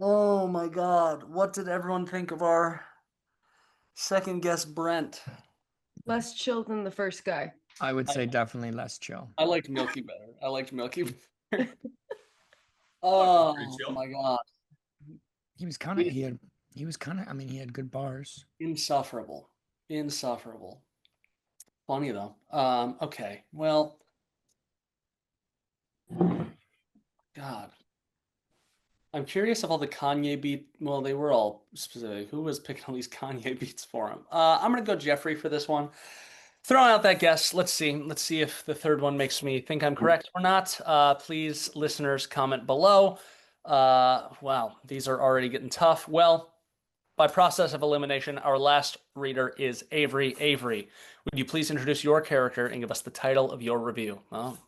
D: Oh my God. What did everyone think of our second guest, Brent?
B: Less chill than the first guy.
A: I would say definitely less chill.
D: I liked Milky better. I liked Milky better. Oh my god.
A: He was kind of I mean, he had good bars.
D: Insufferable. Insufferable. Funny though. Okay. Well, God. I'm curious of all the Kanye beat. Well, they were all specific. Who was picking all these Kanye beats for him? I'm gonna go Jeffrey for this one. Throwing out that guess. Let's see. Let's see if the third one makes me think I'm correct or not. Please, listeners, comment below. Wow, these are already getting tough. Well, by process of elimination, our last reader is Avery. Avery, would you please introduce your character and give us the title of your review? Oh.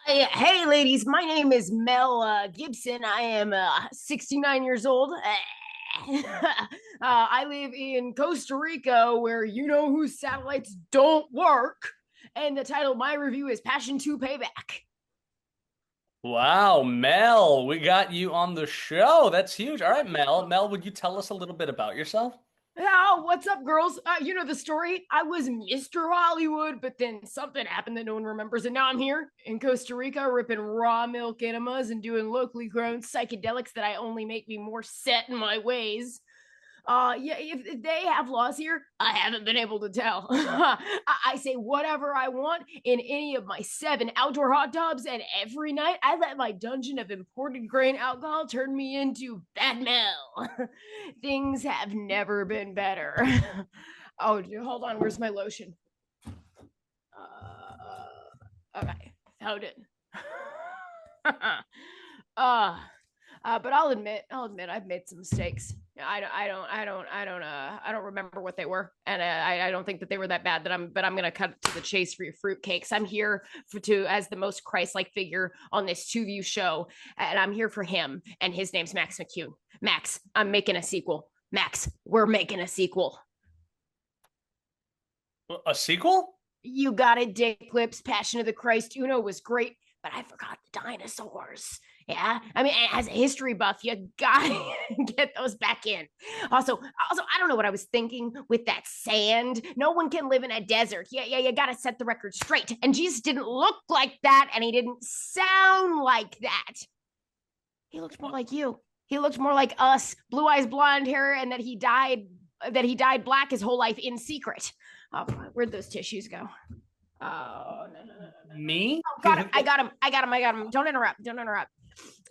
B: Hey, ladies, my name is Mel Gibson. I am 69 years old. I live in Costa Rica, where you know whose satellites don't work. And the title of my review is Passion 2 Payback.
D: Wow, Mel, we got you on the show. That's huge. All right, Mel. Mel, would you tell us a little bit about yourself?
B: Oh, what's up, girls? You know the story. I was Mr. Hollywood, but then something happened that no one remembers, and now I'm here in Costa Rica ripping raw milk enemas and doing locally grown psychedelics that I only make me more set in my ways. Yeah, if they have laws here, I haven't been able to tell. I say whatever I want in any of my 7 outdoor hot tubs, and every night I let my dungeon of imported grain alcohol turn me into Bad Mel. Things have never been better. Oh, hold on, where's my lotion? Okay, found it. But I'll admit I've made some mistakes. I don't remember what they were, and I don't think that they were that bad. But I'm gonna cut to the chase for your fruitcakes. I'm here as the most Christ-like figure on this 2View show, and I'm here for him, and his name's Max McCune. Max, I'm making a sequel. Max, we're making a sequel.
D: A sequel?
B: You got it, Dick Lips. Passion of the Christ Uno was great, but I forgot the dinosaurs. Yeah, I mean, as a history buff, you gotta get those back in. Also, I don't know what I was thinking with that sand. No one can live in a desert. Yeah, you gotta set the record straight. And Jesus didn't look like that, and he didn't sound like that. He looked more like you. He looked more like us, blue eyes, blonde hair, and that he died black his whole life in secret. Oh, where'd those tissues go? Oh, no.
D: Me?
B: Oh, got him. I got him. Don't interrupt.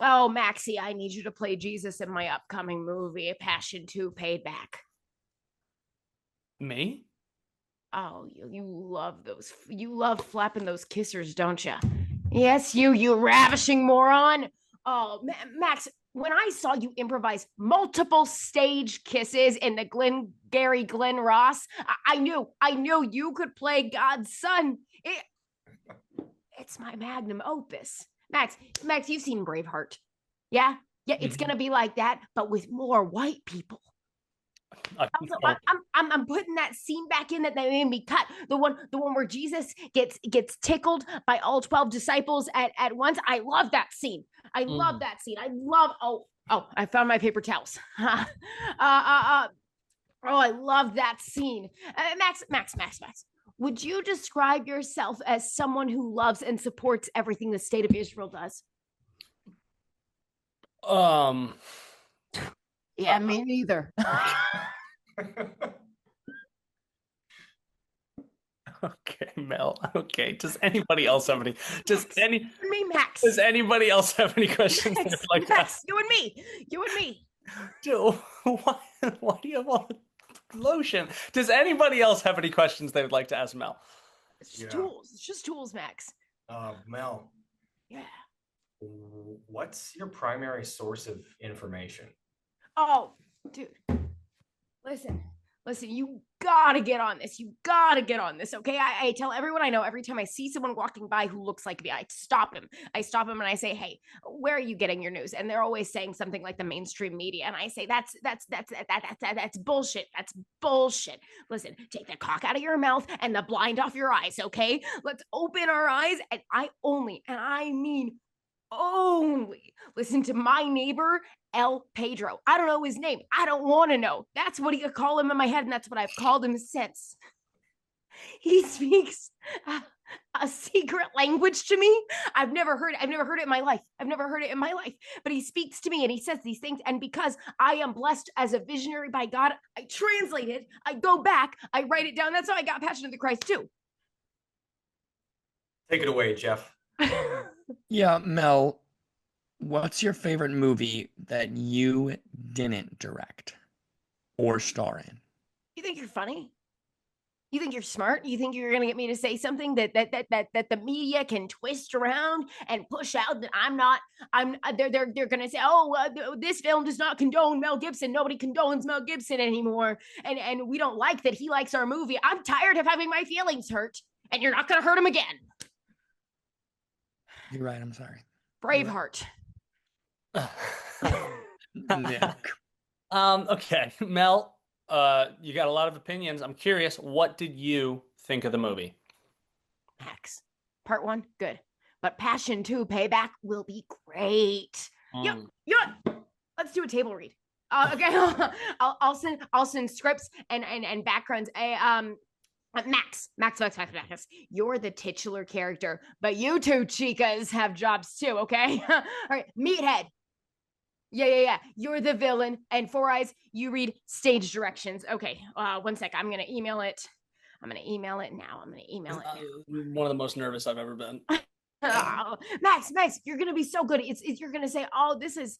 B: Oh, Maxie, I need you to play Jesus in my upcoming movie, Passion 2 Payback.
D: Me?
B: Oh, you love those. You love flapping those kissers, don't you? Yes, you ravishing moron. Oh, Max, when I saw you improvise multiple stage kisses in the Glenn Ross, I knew you could play God's son. It's my magnum opus. Max, you've seen Braveheart. Yeah, it's gonna be like that, but with more white people. Also, I'm putting that scene back in that they made me cut. The one where Jesus gets tickled by all 12 disciples at once. I love that scene. I love. Oh, I found my paper towels. Oh, I love that scene. Max. Would you describe yourself as someone who loves and supports everything the state of Israel does? Yeah, me neither.
D: Okay, Mel. Okay. Does anybody else have any?
B: Max.
D: Does anybody else have any questions?
B: Max,
D: like
B: Max, you and me.
D: Dude, why do you have all the lotion? Does anybody else have any questions they would like to ask Mel?
B: It's just tools. It's just tools, Max.
C: Mel.
B: Yeah.
C: What's your primary source of information?
B: Oh, dude. Listen, you gotta get on this. Okay? I tell everyone I know every time I see someone walking by who looks like me, I stop him and I say, hey, where are you getting your news? And they're always saying something like the mainstream media. And I say, that's bullshit. That's bullshit. Listen, take the cock out of your mouth and the blind off your eyes, okay? Let's open our eyes, and I mean only listen to my neighbor El Pedro. I don't know his name. I don't want to know. That's what you call him in my head, and that's what I've called him since. He speaks a secret language to me. I've never heard it in my life. But he speaks to me and he says these things. And because I am blessed as a visionary by God, I translate it. I go back. I write it down. That's how I got Passion of the Christ too.
C: Take it away, Jeff.
A: Yeah, Mel, what's your favorite movie that you didn't direct or star in?
B: You think you're funny? You think you're smart? You think you're gonna get me to say something that the media can twist around and push out that they're gonna say, this film does not condone Mel Gibson. Nobody condones Mel Gibson anymore. And we don't like that he likes our movie. I'm tired of having my feelings hurt, and you're not gonna hurt him again.
A: You're right, I'm sorry.
B: Braveheart.
A: Nick.
D: Okay, Mel. You got a lot of opinions. I'm curious, what did you think of the movie?
B: Max, part 1, good. But Passion 2, Payback will be great. You know what? Let's do a table read. Okay, I'll send scripts and backgrounds. Max, you're the titular character, but you two chicas have jobs too, okay? All right, Meathead. Yeah. You're the villain. And Four Eyes, you read stage directions. Okay, 1 sec. I'm going to email it. I'm going to email it now.
D: One of the most nervous I've ever been.
B: Oh, Max, you're going to be so good. You're going to say, oh, this is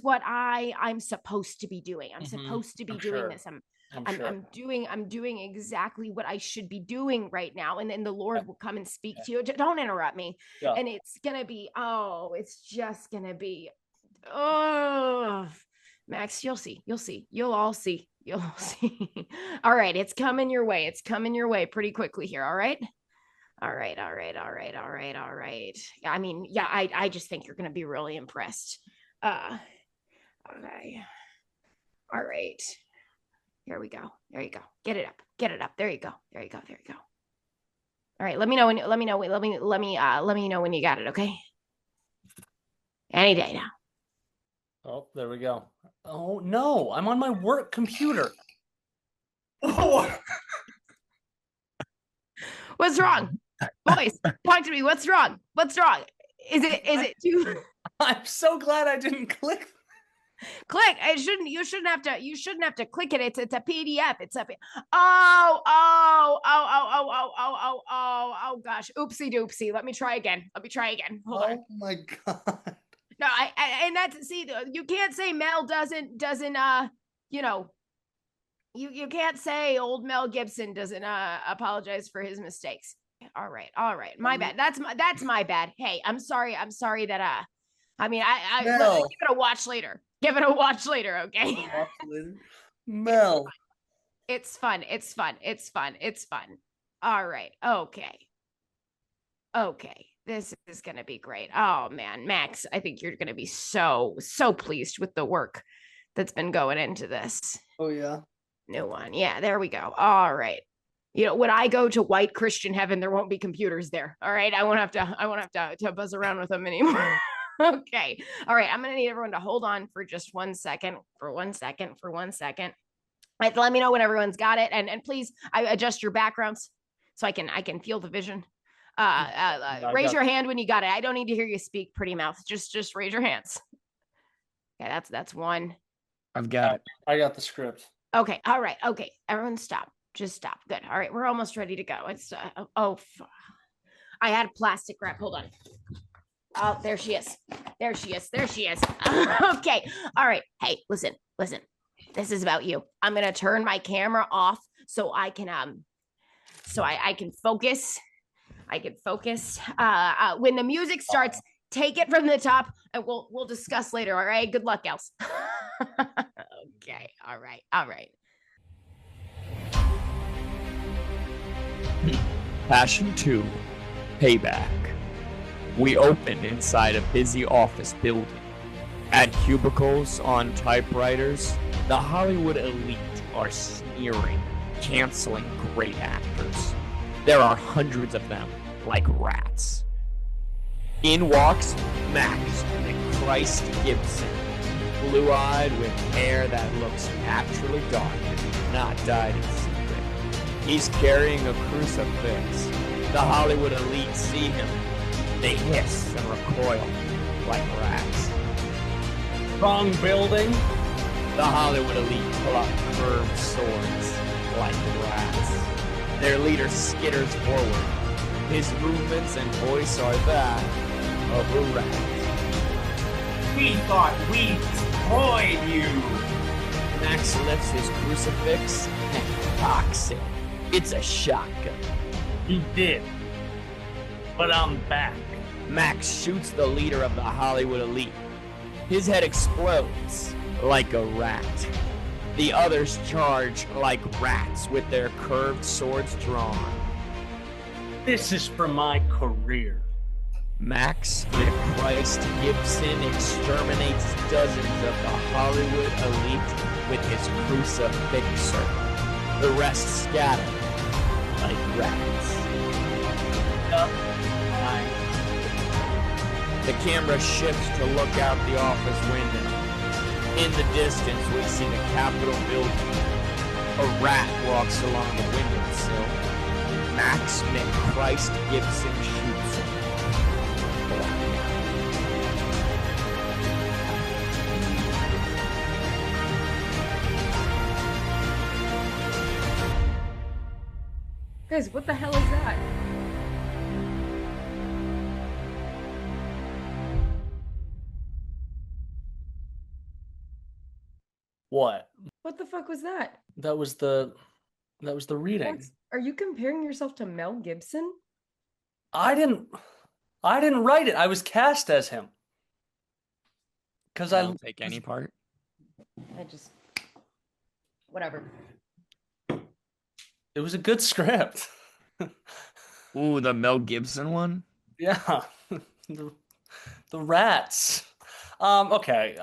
B: what I'm supposed to be doing. I'm supposed to be doing this. I'm doing exactly what I should be doing right now. And then the Lord will come and speak to you. Don't interrupt me. Yeah. And it's going to be, it's just going to be, Max, you'll see. You'll all see. All right. It's coming your way pretty quickly here. All right. I mean, yeah, I just think you're going to be really impressed. Okay. All right. Here we go. There you go. Get it up. There you go. All right. Let me know when you got it. Okay. Any day now.
D: Oh, there we go. Oh no, I'm on my work computer.
B: What's wrong? Boys, talk to me. What's wrong? Is it too?
D: I'm so glad I didn't click.
B: Click. You shouldn't have to click it. It's a PDF. It's a gosh. Oopsie doopsie. Let me try again. Hold on.
D: Oh my God.
B: No, and that's, see, you can't say Mel doesn't you can't say old Mel Gibson doesn't apologize for his mistakes. All right. My bad. That's my bad. Hey, I'm sorry that I mean, give it a watch later. Okay.
D: Mel.
B: It's fun. All right. Okay. This is going to be great. Oh man, Max, I think you're going to be so pleased with the work that's been going into this.
D: Oh yeah.
B: New one. Yeah, there we go. All right. You know, when I go to white Christian heaven, there won't be computers there. All right. I won't have to buzz around with them anymore. Okay. All right. I'm going to need everyone to hold on for just 1 second, for 1 second. Right, let me know when everyone's got it. And please, I adjust your backgrounds so I can feel the vision. Raise your hand when you got it. I don't need to hear you speak, pretty mouth. Just raise your hands. Okay, that's one.
A: I've got it.
D: I got the script.
B: Okay. All right. Okay. Everyone stop. Just stop. Good. All right. We're almost ready to go. It's I had plastic wrap. Hold on. Oh, there she is. Okay. All right. Hey, listen. This is about you. I'm going to turn my camera off so I can focus. When the music starts, take it from the top and we'll discuss later. All right. Good luck, gals. Okay. All right.
A: Passion 2, Payback. We open inside a busy office building. At cubicles on typewriters, the Hollywood elite are sneering, canceling great actors. There are hundreds of them, like rats. In walks Max Christ Gibson, blue-eyed with hair that looks naturally dark, not dyed in secret. He's carrying a crucifix. The Hollywood elite see him. They hiss and recoil like rats.
D: Wrong building.
A: The Hollywood elite pull out curved swords like rats. Their leader skitters forward. His movements and voice are that of a rat.
H: We thought we destroyed you.
A: Max lifts his crucifix and cocks it. It's a shotgun.
H: He did. But I'm back.
A: Max shoots the leader of the Hollywood elite. His head explodes like a rat. The others charge like rats with their curved swords drawn.
H: This is for my career.
A: Max McChrist Gibson exterminates dozens of the Hollywood elite with his crucifixer. The rest scatter like rats. The camera shifts to look out the office window. In the distance, we see the Capitol building. A rat walks along the windowsill. Max McChrist Gibson shoots him.
B: Guys, what the hell is that?
D: What?
B: What the fuck was that?
D: That was the reading.
B: Are you comparing yourself to Mel Gibson?
D: I didn't write it. I was cast as him. Because I
A: don't take any part.
B: I just whatever.
D: It was a good script.
A: Ooh, the Mel Gibson one?
D: Yeah. The rats. Okay.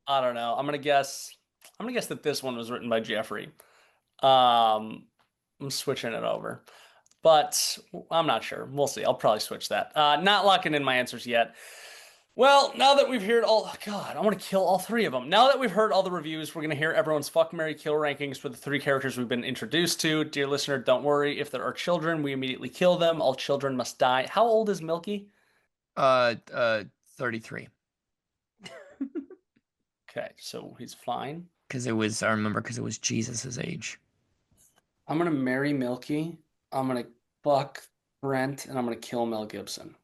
D: I don't know. I'm gonna guess that this one was written by Jeffrey. I'm switching it over. But I'm not sure. We'll see. I'll probably switch that. Not locking in my answers yet. Well, now that we've heard God, I want to kill all three of them. Now that we've heard all the reviews, we're going to hear everyone's fuck, marry, kill rankings for the three characters we've been introduced to. Dear listener, don't worry. If there are children, we immediately kill them. All children must die. How old is Milky?
A: 33.
D: Okay, so he's fine.
A: I remember because it was Jesus' age.
D: I'm going to marry Milky. I'm going to fuck Brent, and I'm going to kill Mel Gibson.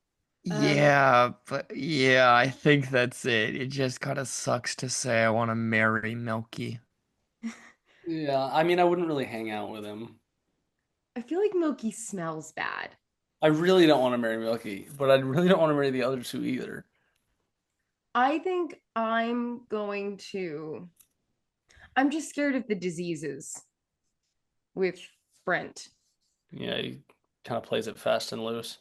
A: Yeah, I think that's it. It just kind of sucks to say I want to marry Milky.
D: Yeah, I mean, I wouldn't really hang out with him.
B: I feel like Milky smells bad.
D: I really don't want to marry Milky, but I really don't want to marry the other two either.
B: I think I'm just scared of the diseases with Brent.
D: Yeah, he kind of plays it fast and loose.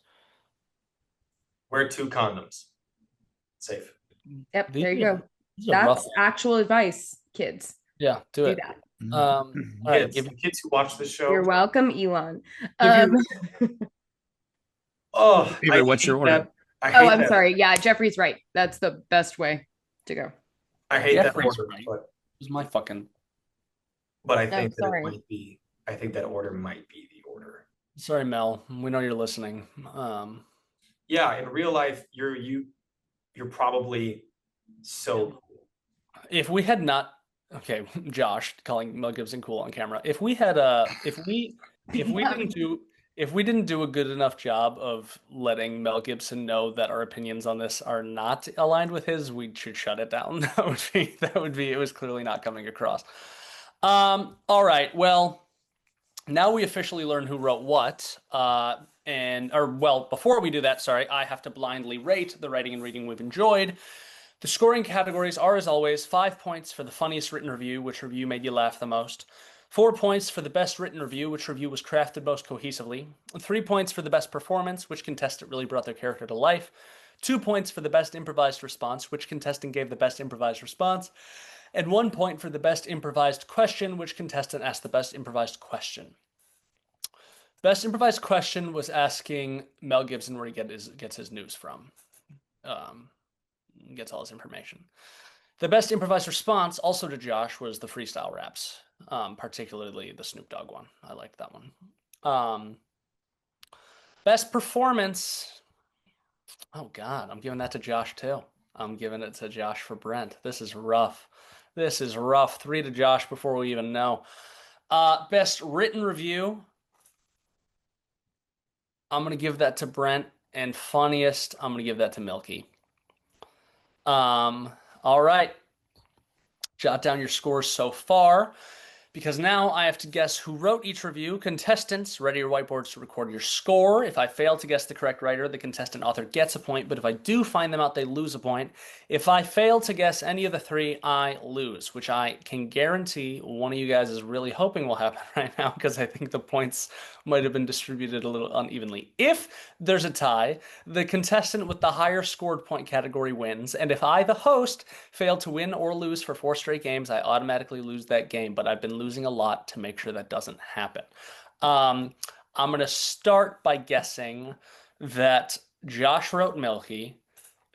C: Wear 2 condoms. Safe.
B: Yep, there you go.
D: These are rough.
B: That's actual advice, kids.
D: Yeah, do it.
B: that.
D: All right,
C: Kids who watch the show.
B: You're welcome, Elon.
A: David, what's your order?
B: I'm sorry. Yeah, Jeffrey's right. That's the best way to go.
C: I hate
D: Jeffrey's
C: that order,
D: right.
C: but
D: It was my fucking.
C: I think that
B: sorry.
C: it might be. I think that order might be the order.
D: Sorry, Mel. We know you're listening.
C: Yeah, in real life, you're probably so cool.
D: If we had not, okay, Josh calling Mel Gibson cool on camera. If we had if we didn't do a good enough job of letting Mel Gibson know that our opinions on this are not aligned with his, we should shut it down. That would be. It was clearly not coming across. All right. Well, now we officially learn who wrote what. Before we do that, sorry, I have to blindly rate the writing and reading we've enjoyed. The scoring categories are, as always, 5 points for the funniest written review, which review made you laugh the most. 4 points for the best written review, which review was crafted most cohesively. 3 points for the best performance, which contestant really brought their character to life. 2 points for the best improvised response, which contestant gave the best improvised response. And 1 point for the best improvised question, which contestant asked the best improvised question. Best improvised question was asking Mel Gibson where he gets his news from. Gets all his information. The best improvised response, also to Josh, was the freestyle raps. particularly the Snoop Dogg one. I liked that one. Best performance. Oh God, I'm giving that to Josh too. I'm giving it to Josh for Brent. This is rough. This is rough. 3 to Josh before we even know. Best written review. I'm gonna give that to Brent. And funniest, I'm gonna give that to Milky. All right. Jot down your scores so far, because now I have to guess who wrote each review. Contestants, ready your whiteboards to record your score. If I fail to guess the correct writer, the contestant author gets a point, but if I do find them out, they lose a point. If I fail to guess any of the 3, I lose, which I can guarantee one of you guys is really hoping will happen right now, because I think the points might have been distributed a little unevenly. If there's a tie, the contestant with the higher scored point category wins, and if I, the host, fail to win or lose for 4 straight games, I automatically lose that game, but I've been losing a lot to make sure that doesn't happen. I'm going to start by guessing that Josh wrote Milky,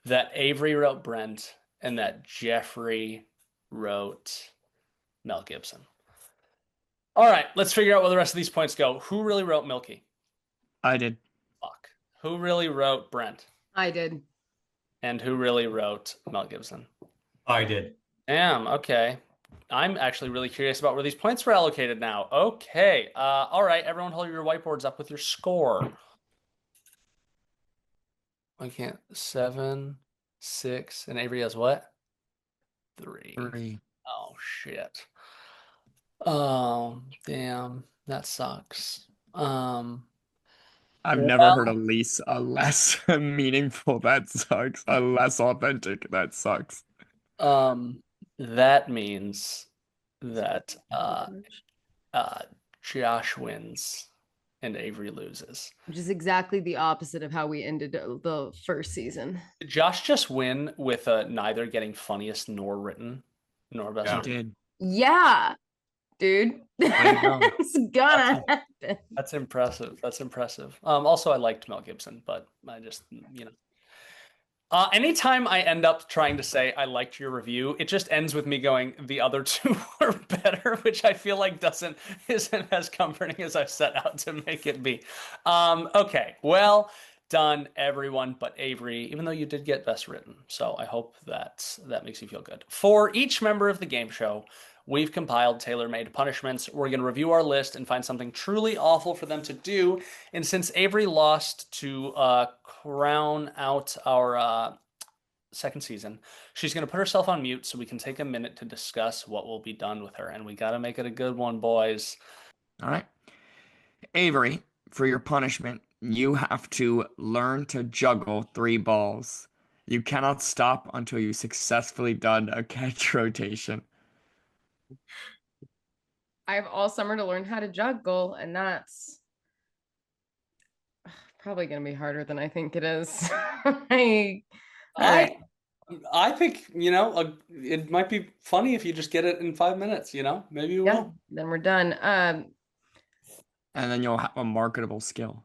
D: that Avery wrote Brent, and that Jeffrey wrote Mel Gibson. All right, let's figure out where the rest of these points go. Who really wrote Milky?
A: I did.
D: Fuck. Who really wrote Brent?
B: I did.
D: And who really wrote Mel Gibson?
C: I did.
D: Damn, okay. I'm actually really curious about where these points were allocated now. Okay. All right, everyone hold your whiteboards up with your score. I can't. 7, 6, and Avery has what? 3. Oh, shit. Oh, damn. That sucks.
A: I've never heard a less meaningful that sucks. A less authentic that sucks.
D: That means that Josh wins and Avery loses.
B: Which is exactly the opposite of how we ended the first season.
D: Did Josh just win with neither getting funniest nor written nor best?
A: He did.
B: Yeah, dude. It's gonna happen.
D: That's impressive. That's impressive. Also, I liked Mel Gibson, but I just, anytime I end up trying to say I liked your review, it just ends with me going, the other 2 were better, which I feel like isn't as comforting as I've set out to make it be. Okay, well done, everyone, but Avery, even though you did get best written. So I hope that makes you feel good. For each member of the game show, we've compiled tailor-made punishments. We're going to review our list and find something truly awful for them to do. And since Avery lost to crown out our second season, she's going to put herself on mute so we can take a minute to discuss what will be done with her. And we got to make it a good one, boys.
A: All right. Avery, for your punishment, you have to learn to juggle 3 balls. You cannot stop until you successfully done a catch rotation.
B: I have all summer to learn how to juggle, and that's probably going to be harder than I think it is.
D: I think, it might be funny if you just get it in 5 minutes, maybe you will.
B: Then we're done.
A: And then you'll have a marketable skill.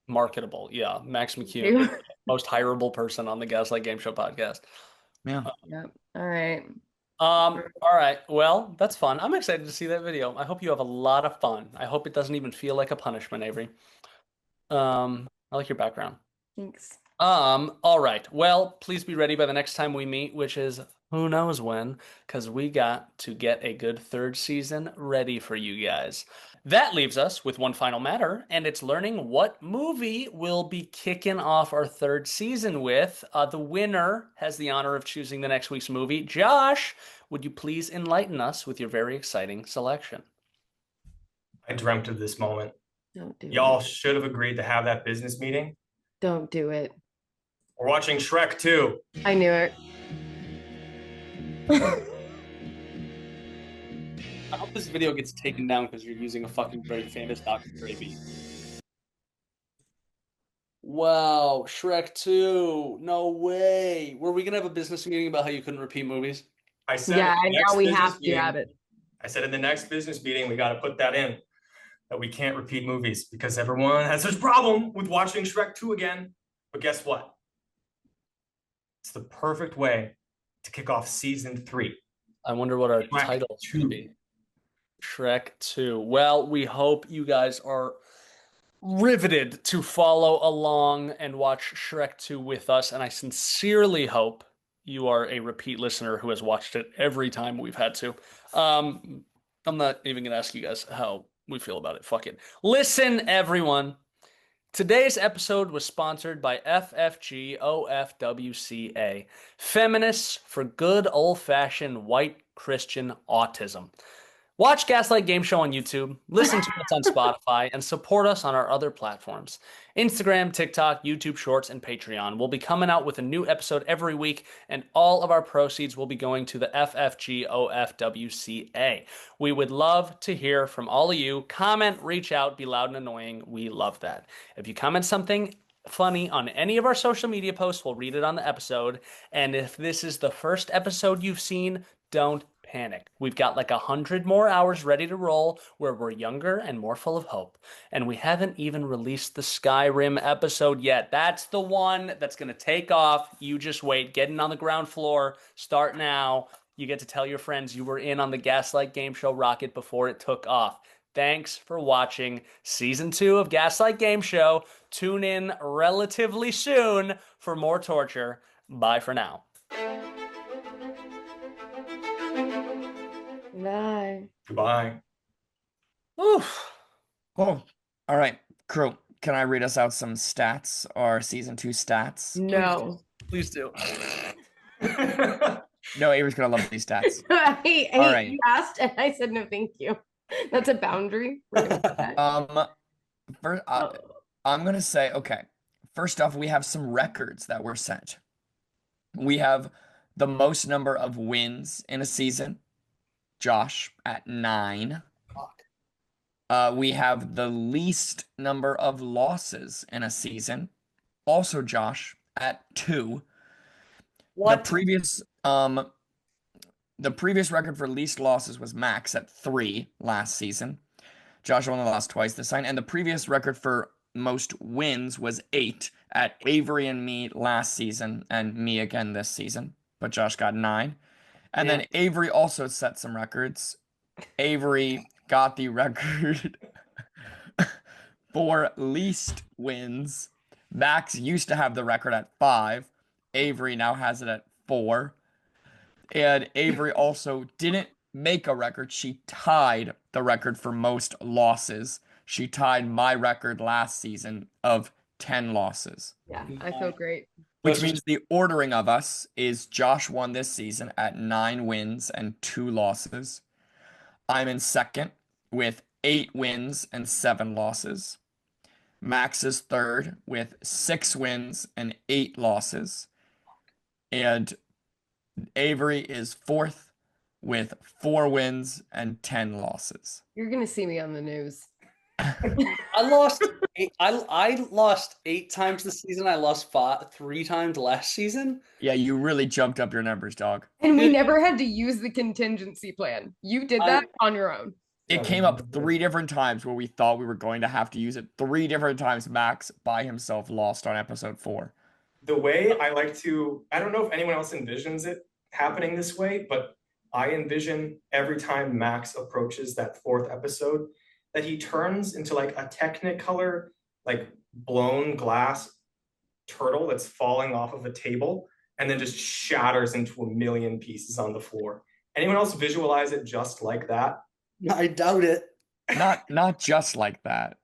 D: Marketable, yeah. Max McCune, most hireable person on the Gaslight Game Show podcast.
A: Yeah.
B: Yep. All right.
D: All right. Well, that's fun. I'm excited to see that video. I hope you have a lot of fun. I hope it doesn't even feel like a punishment, Avery. I like your background.
B: Thanks.
D: All right. Well, please be ready by the next time we meet, which is who knows when, because we got to get a good 3rd season ready for you guys. That leaves us with one final matter, and it's learning what movie we'll be kicking off our 3rd season with. The winner has the honor of choosing the next week's movie. Josh, would you please enlighten us with your very exciting selection?
C: I dreamt of this moment.
B: Don't do
C: Y'all
B: it.
C: should have agreed to have that business meeting.
B: Don't do it.
C: We're watching Shrek 2.
B: I knew it.
D: I hope this video gets taken down because you're using a fucking very famous Dr. Dre beat. Wow, Shrek 2. No way. Were we going to have a business meeting about how you couldn't repeat movies?
C: I said
B: Yeah,
C: in the
B: and
C: next
B: now we
C: business
B: have to
C: meeting-
B: have it.
C: I said in the next business meeting, we got to put that in, that we can't repeat movies because everyone has this problem with watching Shrek 2 again. But guess what? It's the perfect way to kick off season 3.
D: I wonder what our
C: Shrek
D: title
C: 2.
D: should be. Shrek 2. Well, we hope you guys are riveted to follow along and watch Shrek 2 with us, and I sincerely hope you are a repeat listener who has watched it every time we've had to. I'm not even going to ask you guys how we feel about it. Fuck it. Listen, everyone. Today's episode was sponsored by FFG OFWCA, Feminists for Good Old-Fashioned White Christian Autism. Watch Gaslight Game Show on YouTube, listen to us on Spotify, and support us on our other platforms. Instagram, TikTok, YouTube Shorts, and Patreon. We'll be coming out with a new episode every week, and all of our proceeds will be going to the FFG OFWCA. We would love to hear from all of you. Comment, reach out, be loud and annoying. We love that. If you comment something funny on any of our social media posts, we'll read it on the episode. And if this is the first episode you've seen, don't panic. We've got like 100 more hours ready to roll where we're younger and more full of hope. And we haven't even released the Skyrim episode yet. That's the one that's going to take off. You just wait. Getting on the ground floor. Start now. You get to tell your friends you were in on the Gaslight Game Show rocket before it took off. Thanks for watching Season 2 of Gaslight Game Show. Tune in relatively soon for more torture. Bye for now.
B: Bye.
C: Goodbye.
D: Oof.
A: Oh, all right, crew. Can I read us out some stats or season 2 stats?
B: No.
D: Please do.
A: No, Avery's gonna love these stats.
B: All
A: right.
B: You asked and I said no, thank you. That's a boundary.
A: First, I'm gonna say, okay. First off, we have some records that were set. We have the most number of wins in a season, Josh, at 9. We have the least number of losses in a season, also Josh, at 2.
D: What?
A: The previous record for least losses was Max at 3 last season. Josh only lost twice this time, and the previous record for most wins was 8 at Avery and me last season, and me again this season. But Josh got 9. And then Avery also set some records. Avery got the record for least wins. Max used to have the record at 5. Avery now has it at 4. And Avery also didn't make a record. She tied the record for most losses. She tied my record last season of 10 losses.
B: Yeah, I feel great.
A: Which means the ordering of us is Josh won this season at 9 wins and 2 losses. I'm in second with 8 wins and 7 losses. Max is third with 6 wins and 8 losses. And Avery is fourth with 4 wins and 10 losses.
B: You're gonna see me on the news.
D: I lost 8. I lost 8 times this season. I lost 3 times last season.
A: Yeah, you really jumped up your numbers, dog.
B: And we never had to use the contingency plan. You did that on your own.
A: It came up 3 different times where we thought we were going to have to use it. 3 different times Max by himself lost on episode 4.
C: The way I like to, I don't know if anyone else envisions it happening this way, but I envision every time Max approaches that 4th episode that he turns into like a Technicolor, like blown glass turtle that's falling off of a table and then just shatters into a million pieces on the floor. Anyone else visualize it just like that?
D: I doubt it.
A: Not just like that.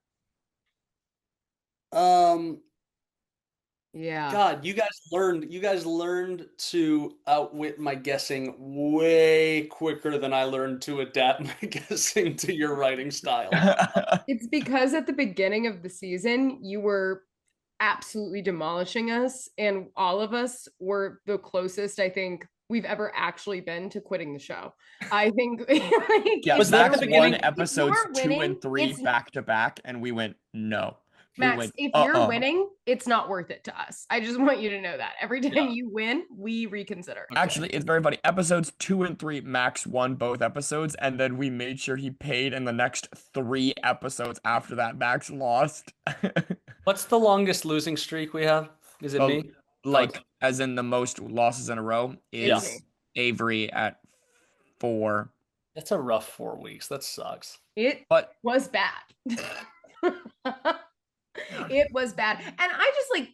B: Yeah.
D: God, you guys learned to outwit my guessing way quicker than I learned to adapt my guessing to your writing style.
B: It's because at the beginning of the season, you were absolutely demolishing us, and all of us were the closest, I think, we've ever actually been to quitting the show. I think
A: Yeah,
D: Was that
A: Max
D: the beginning?
A: won episodes 2
B: winning,
A: and 3 back to back, and we went, no.
B: Max, if you're winning, it's not worth it to us. I just want you to know that. Every time you win, we reconsider.
A: Actually, it's very funny. Episodes 2 and 3, Max won both episodes, and then we made sure he paid in the next 3 episodes after that. Max lost.
D: What's the longest losing streak we have? Is it me?
A: Like, as in the most losses in a row is Avery at 4.
D: That's a rough 4 weeks. That sucks.
B: It
A: But
B: was bad. It was bad. And I just like,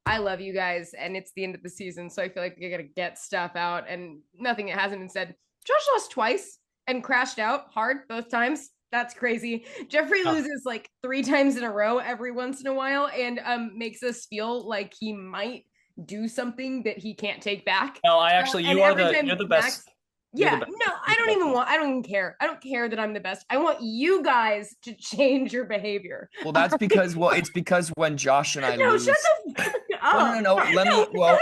B: I love you guys, and it's the end of the season, so I feel like I gotta get stuff out, and nothing that hasn't been said. Josh lost twice and crashed out hard both times. That's crazy. Jeffrey loses like 3 times in a row every once in a while, and makes us feel like he might do something that he can't take back.
D: No, I actually, you're the best.
B: Yeah, no, I don't even care. I don't care that I'm the best. I want you guys to change your behavior.
A: well, that's because it's because when Josh and I lose.
B: Shut the fuck up.
A: No.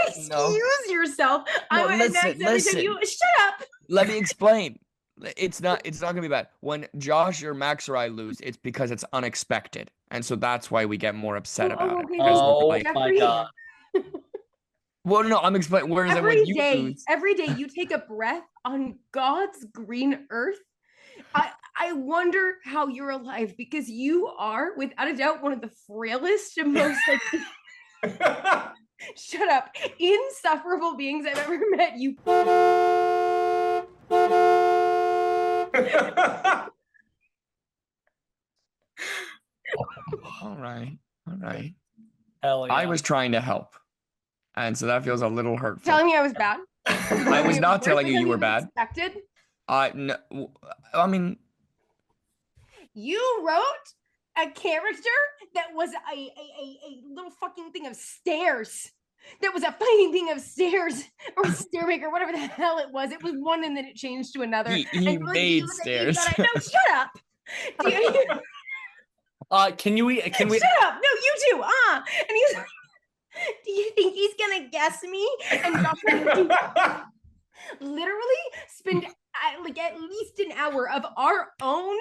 B: Excuse yourself.
A: No,
B: listen. Shut up.
A: Let me explain. It's not gonna be bad. When Josh or Max or I lose, it's because it's unexpected, and so that's why we get more upset about it.
D: Oh my god.
A: Well, no, I'm explaining. Whereas when you lose,
B: every day you take a breath on God's green earth. I wonder how you're alive, because you are, without a doubt, one of the frailest and most shut up, insufferable beings I've ever met. You.
A: All right.
D: Hell yeah.
A: I was trying to help, and so that feels a little hurtful.
B: Telling me I was bad?
A: I was not telling you were bad.
B: Expected?
A: No, I mean,
B: you wrote a character that was a little fucking thing of stairs. That was a fucking thing of stairs or stairmaker, whatever the hell it was. It was one and then it changed to another.
A: He made stairs.
B: No, shut up.
D: Can we?
B: Shut up. No, you too. And he's like, do you think he's gonna guess me? And literally spend like at least an hour of our own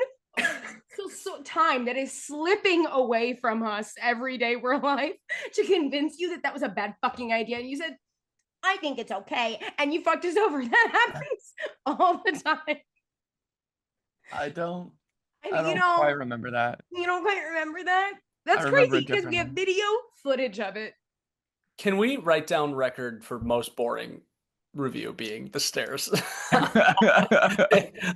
B: time that is slipping away from us every day we're alive to convince you that that was a bad fucking idea. And you said, I think it's okay. And you fucked us over. That happens all the time.
A: I don't
B: And
A: quite remember that.
B: You don't quite remember that? That's crazy because we have video footage of it.
D: Can we write down record for most boring review being the stairs?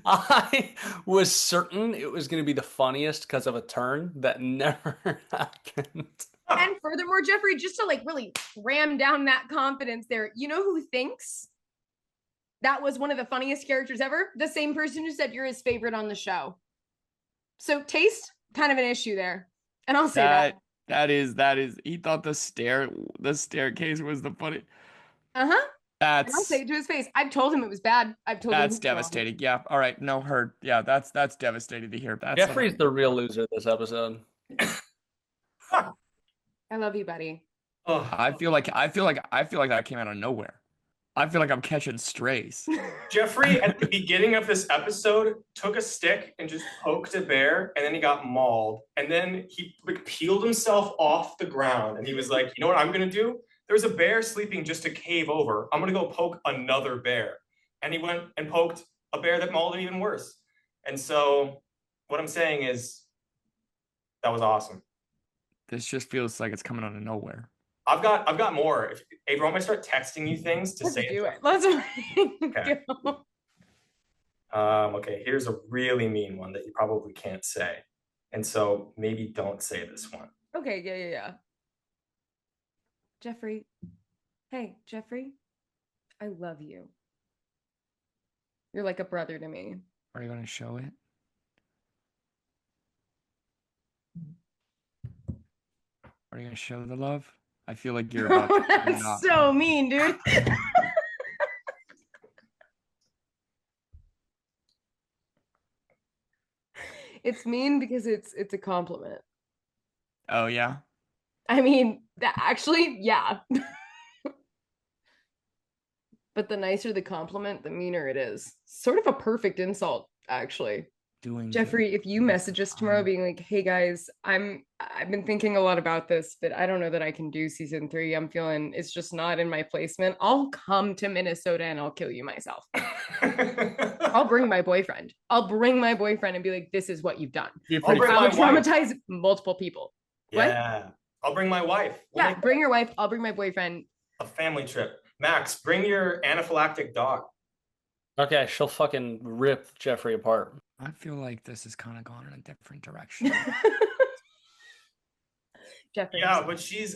D: I was certain it was going to be the funniest because of a turn that never happened.
B: And furthermore, Jeffrey, just to like really ram down that confidence there, you know who thinks that was one of the funniest characters ever? The same person who said you're his favorite on the show. So taste, kind of an issue there. And I'll say that.
A: That is, he thought the staircase was the funny.
B: Uh-huh.
A: I'll
B: say it to his face. I've told him it was bad. I've told him
A: that's devastating. Yeah. All right. No, heard. Yeah, that's devastating to hear.
D: Jeffrey's the real loser this episode.
B: I love you, buddy.
A: Oh, I feel like that came out of nowhere. I feel like I'm catching strays.
C: Jeffrey, at the beginning of this episode, took a stick and just poked a bear, and then he got mauled. And then he peeled himself off the ground, and he was like, you know what I'm going to do? There's a bear sleeping just a cave over. I'm going to go poke another bear. And he went and poked a bear that mauled him even worse. And so what I'm saying is that was awesome.
A: This just feels like it's coming out of nowhere.
C: I've got more. April, I'm gonna start texting you things to say.
B: Do it. Let's
C: okay.
B: Go.
C: Okay, here's a really mean one that you probably can't say. And so maybe don't say this one.
B: Okay, yeah. Jeffrey. Hey, Jeffrey. I love you. You're like a brother to me.
A: Are you gonna show it? Are you gonna show the love? I feel like you're about to.
B: That's so mean, dude. It's mean because it's a compliment.
A: Oh yeah.
B: I mean, actually, yeah. But the nicer the compliment, the meaner it is. Sort of a perfect insult, actually. Jeffrey, if you message us tomorrow being like, hey guys, I've been thinking a lot about this, but I don't know that I can do season 3. I'm feeling it's just not in my placement. I'll come to Minnesota and I'll kill you myself. I'll bring my boyfriend. I'll bring my boyfriend and be like, this is what you've done. I will traumatize multiple people.
C: Yeah. What? I'll bring my wife.
B: Yeah, bring your wife. I'll bring my boyfriend.
C: A family trip. Max, bring your anaphylactic dog.
D: Okay, she'll fucking rip Jeffrey apart.
A: I feel like this has kind of gone in a different direction.
B: Jeffrey.
C: Yeah, but she has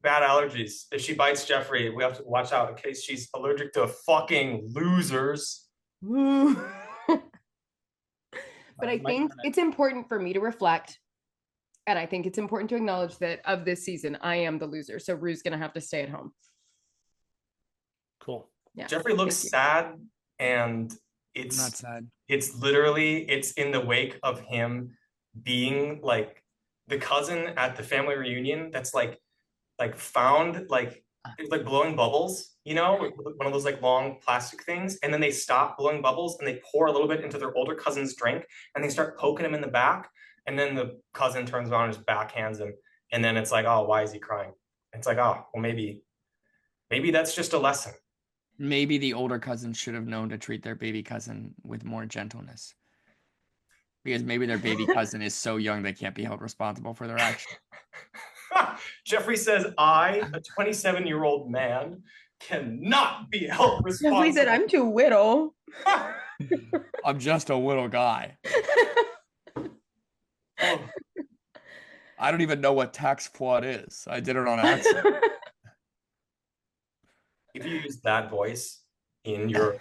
C: bad allergies. If she bites Jeffrey, we have to watch out in case she's allergic to fucking losers.
B: But I think it's important for me to reflect. And I think it's important to acknowledge that of this season, I am the loser. So Rue's gonna have to stay at home.
D: Cool.
B: Yeah.
C: Jeffrey looks sad, and
A: I'm not sad.
C: it's literally in the wake of him being like the cousin at the family reunion that's like found like blowing bubbles, you know, one of those like long plastic things, and then they stop blowing bubbles and they pour a little bit into their older cousin's drink and they start poking him in the back, and then the cousin turns around and just backhands him, and then it's like, oh, why is he crying? It's like, oh, well, maybe that's just a lesson.
A: Maybe the older cousin should have known to treat their baby cousin with more gentleness. Because maybe their baby cousin is so young they can't be held responsible for their actions.
C: Jeffrey says, I, a 27-year-old man, cannot be held responsible.
B: Jeffrey said, I'm too little.
A: I'm just a little guy.
C: Oh.
A: I don't even know what tax fraud is. I did it on accident.
C: If you use that voice with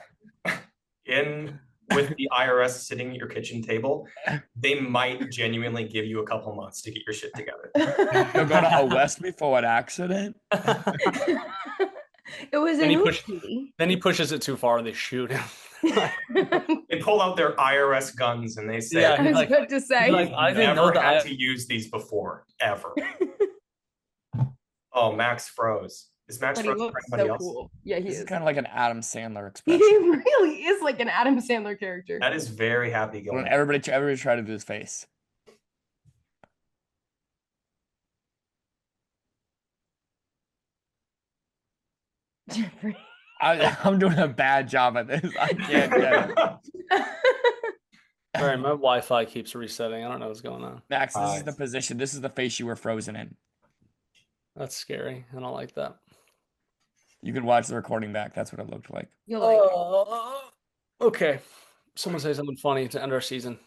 C: the IRS sitting at your kitchen table, they might genuinely give you a couple months to get your shit together.
A: You're gonna arrest me for an accident?
B: It was
D: then he pushes it too far and they shoot him.
C: They pull out their IRS guns and they say,
B: I was about to say,
C: I never had to use these before, ever. Oh, Max froze. Is Max froze for anybody else?
B: Cool. Yeah, he is.
A: Kind of like an Adam Sandler
B: He
A: expression.
B: really is like an Adam Sandler character.
C: That is very happy going.
A: Everybody try to do his face.
B: Jeffrey.
A: I'm doing a bad job at this. I can't get it.
D: Sorry, my Wi-Fi keeps resetting. I don't know what's going on.
A: Max, this is the position. This is the face you were frozen in.
D: That's scary. I don't like that.
A: You can watch the recording back. That's what it looked like.
B: You'll like
D: okay. Someone say something funny to end our season.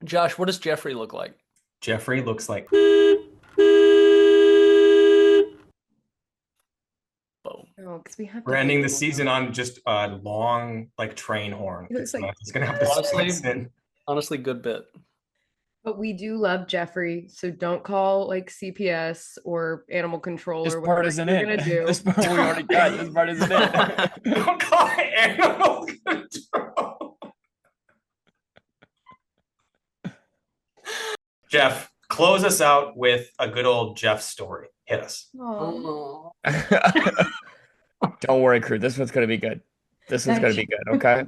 D: Josh, what does Jeffrey look like?
C: Jeffrey looks like...
B: Oh, because we have
C: We're ending the season on just a long, like, train horn. It's gonna have to
D: honestly, good bit.
B: But we do love Jeffrey, so don't call like CPS or animal control
A: This
B: or
A: part
B: whatever
A: isn't
B: you're
A: it.
B: gonna do.
A: This part we already got. This part isn't it.
C: Don't call it animal control. Jeff, close us out with a good old Jeff story. Hit us.
A: Don't worry, crew. This one's gonna be good. This one's gonna be good, okay?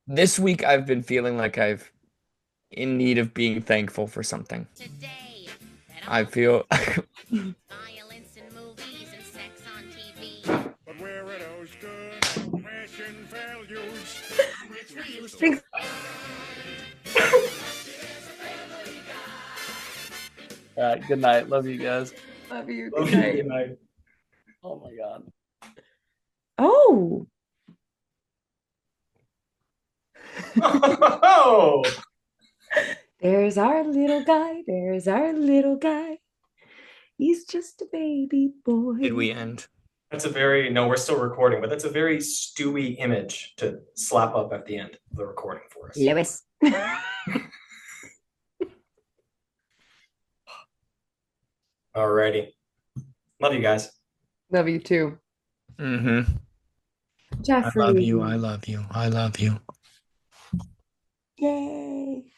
A: This week I've been feeling like I've in need of being thankful for something.
I: Today,
A: I feel
I: violence in movies and sex on TV.
F: But where are those good mission values?
D: All right, good night. Love you guys.
B: Love you.
C: Good night.
D: Oh my God.
B: Oh.
C: Oh.
B: There's our little guy. There's our little guy. He's just a baby boy.
A: did we end?
C: That's a very, no, we're still recording, but that's a very Stewie image to slap up at the end of the recording for us.
B: Lewis.
C: Alrighty. Love you guys.
B: Love you too.
A: Mm-hmm.
B: Jeffrey.
A: I love you. I love you. I love you.
B: Yay.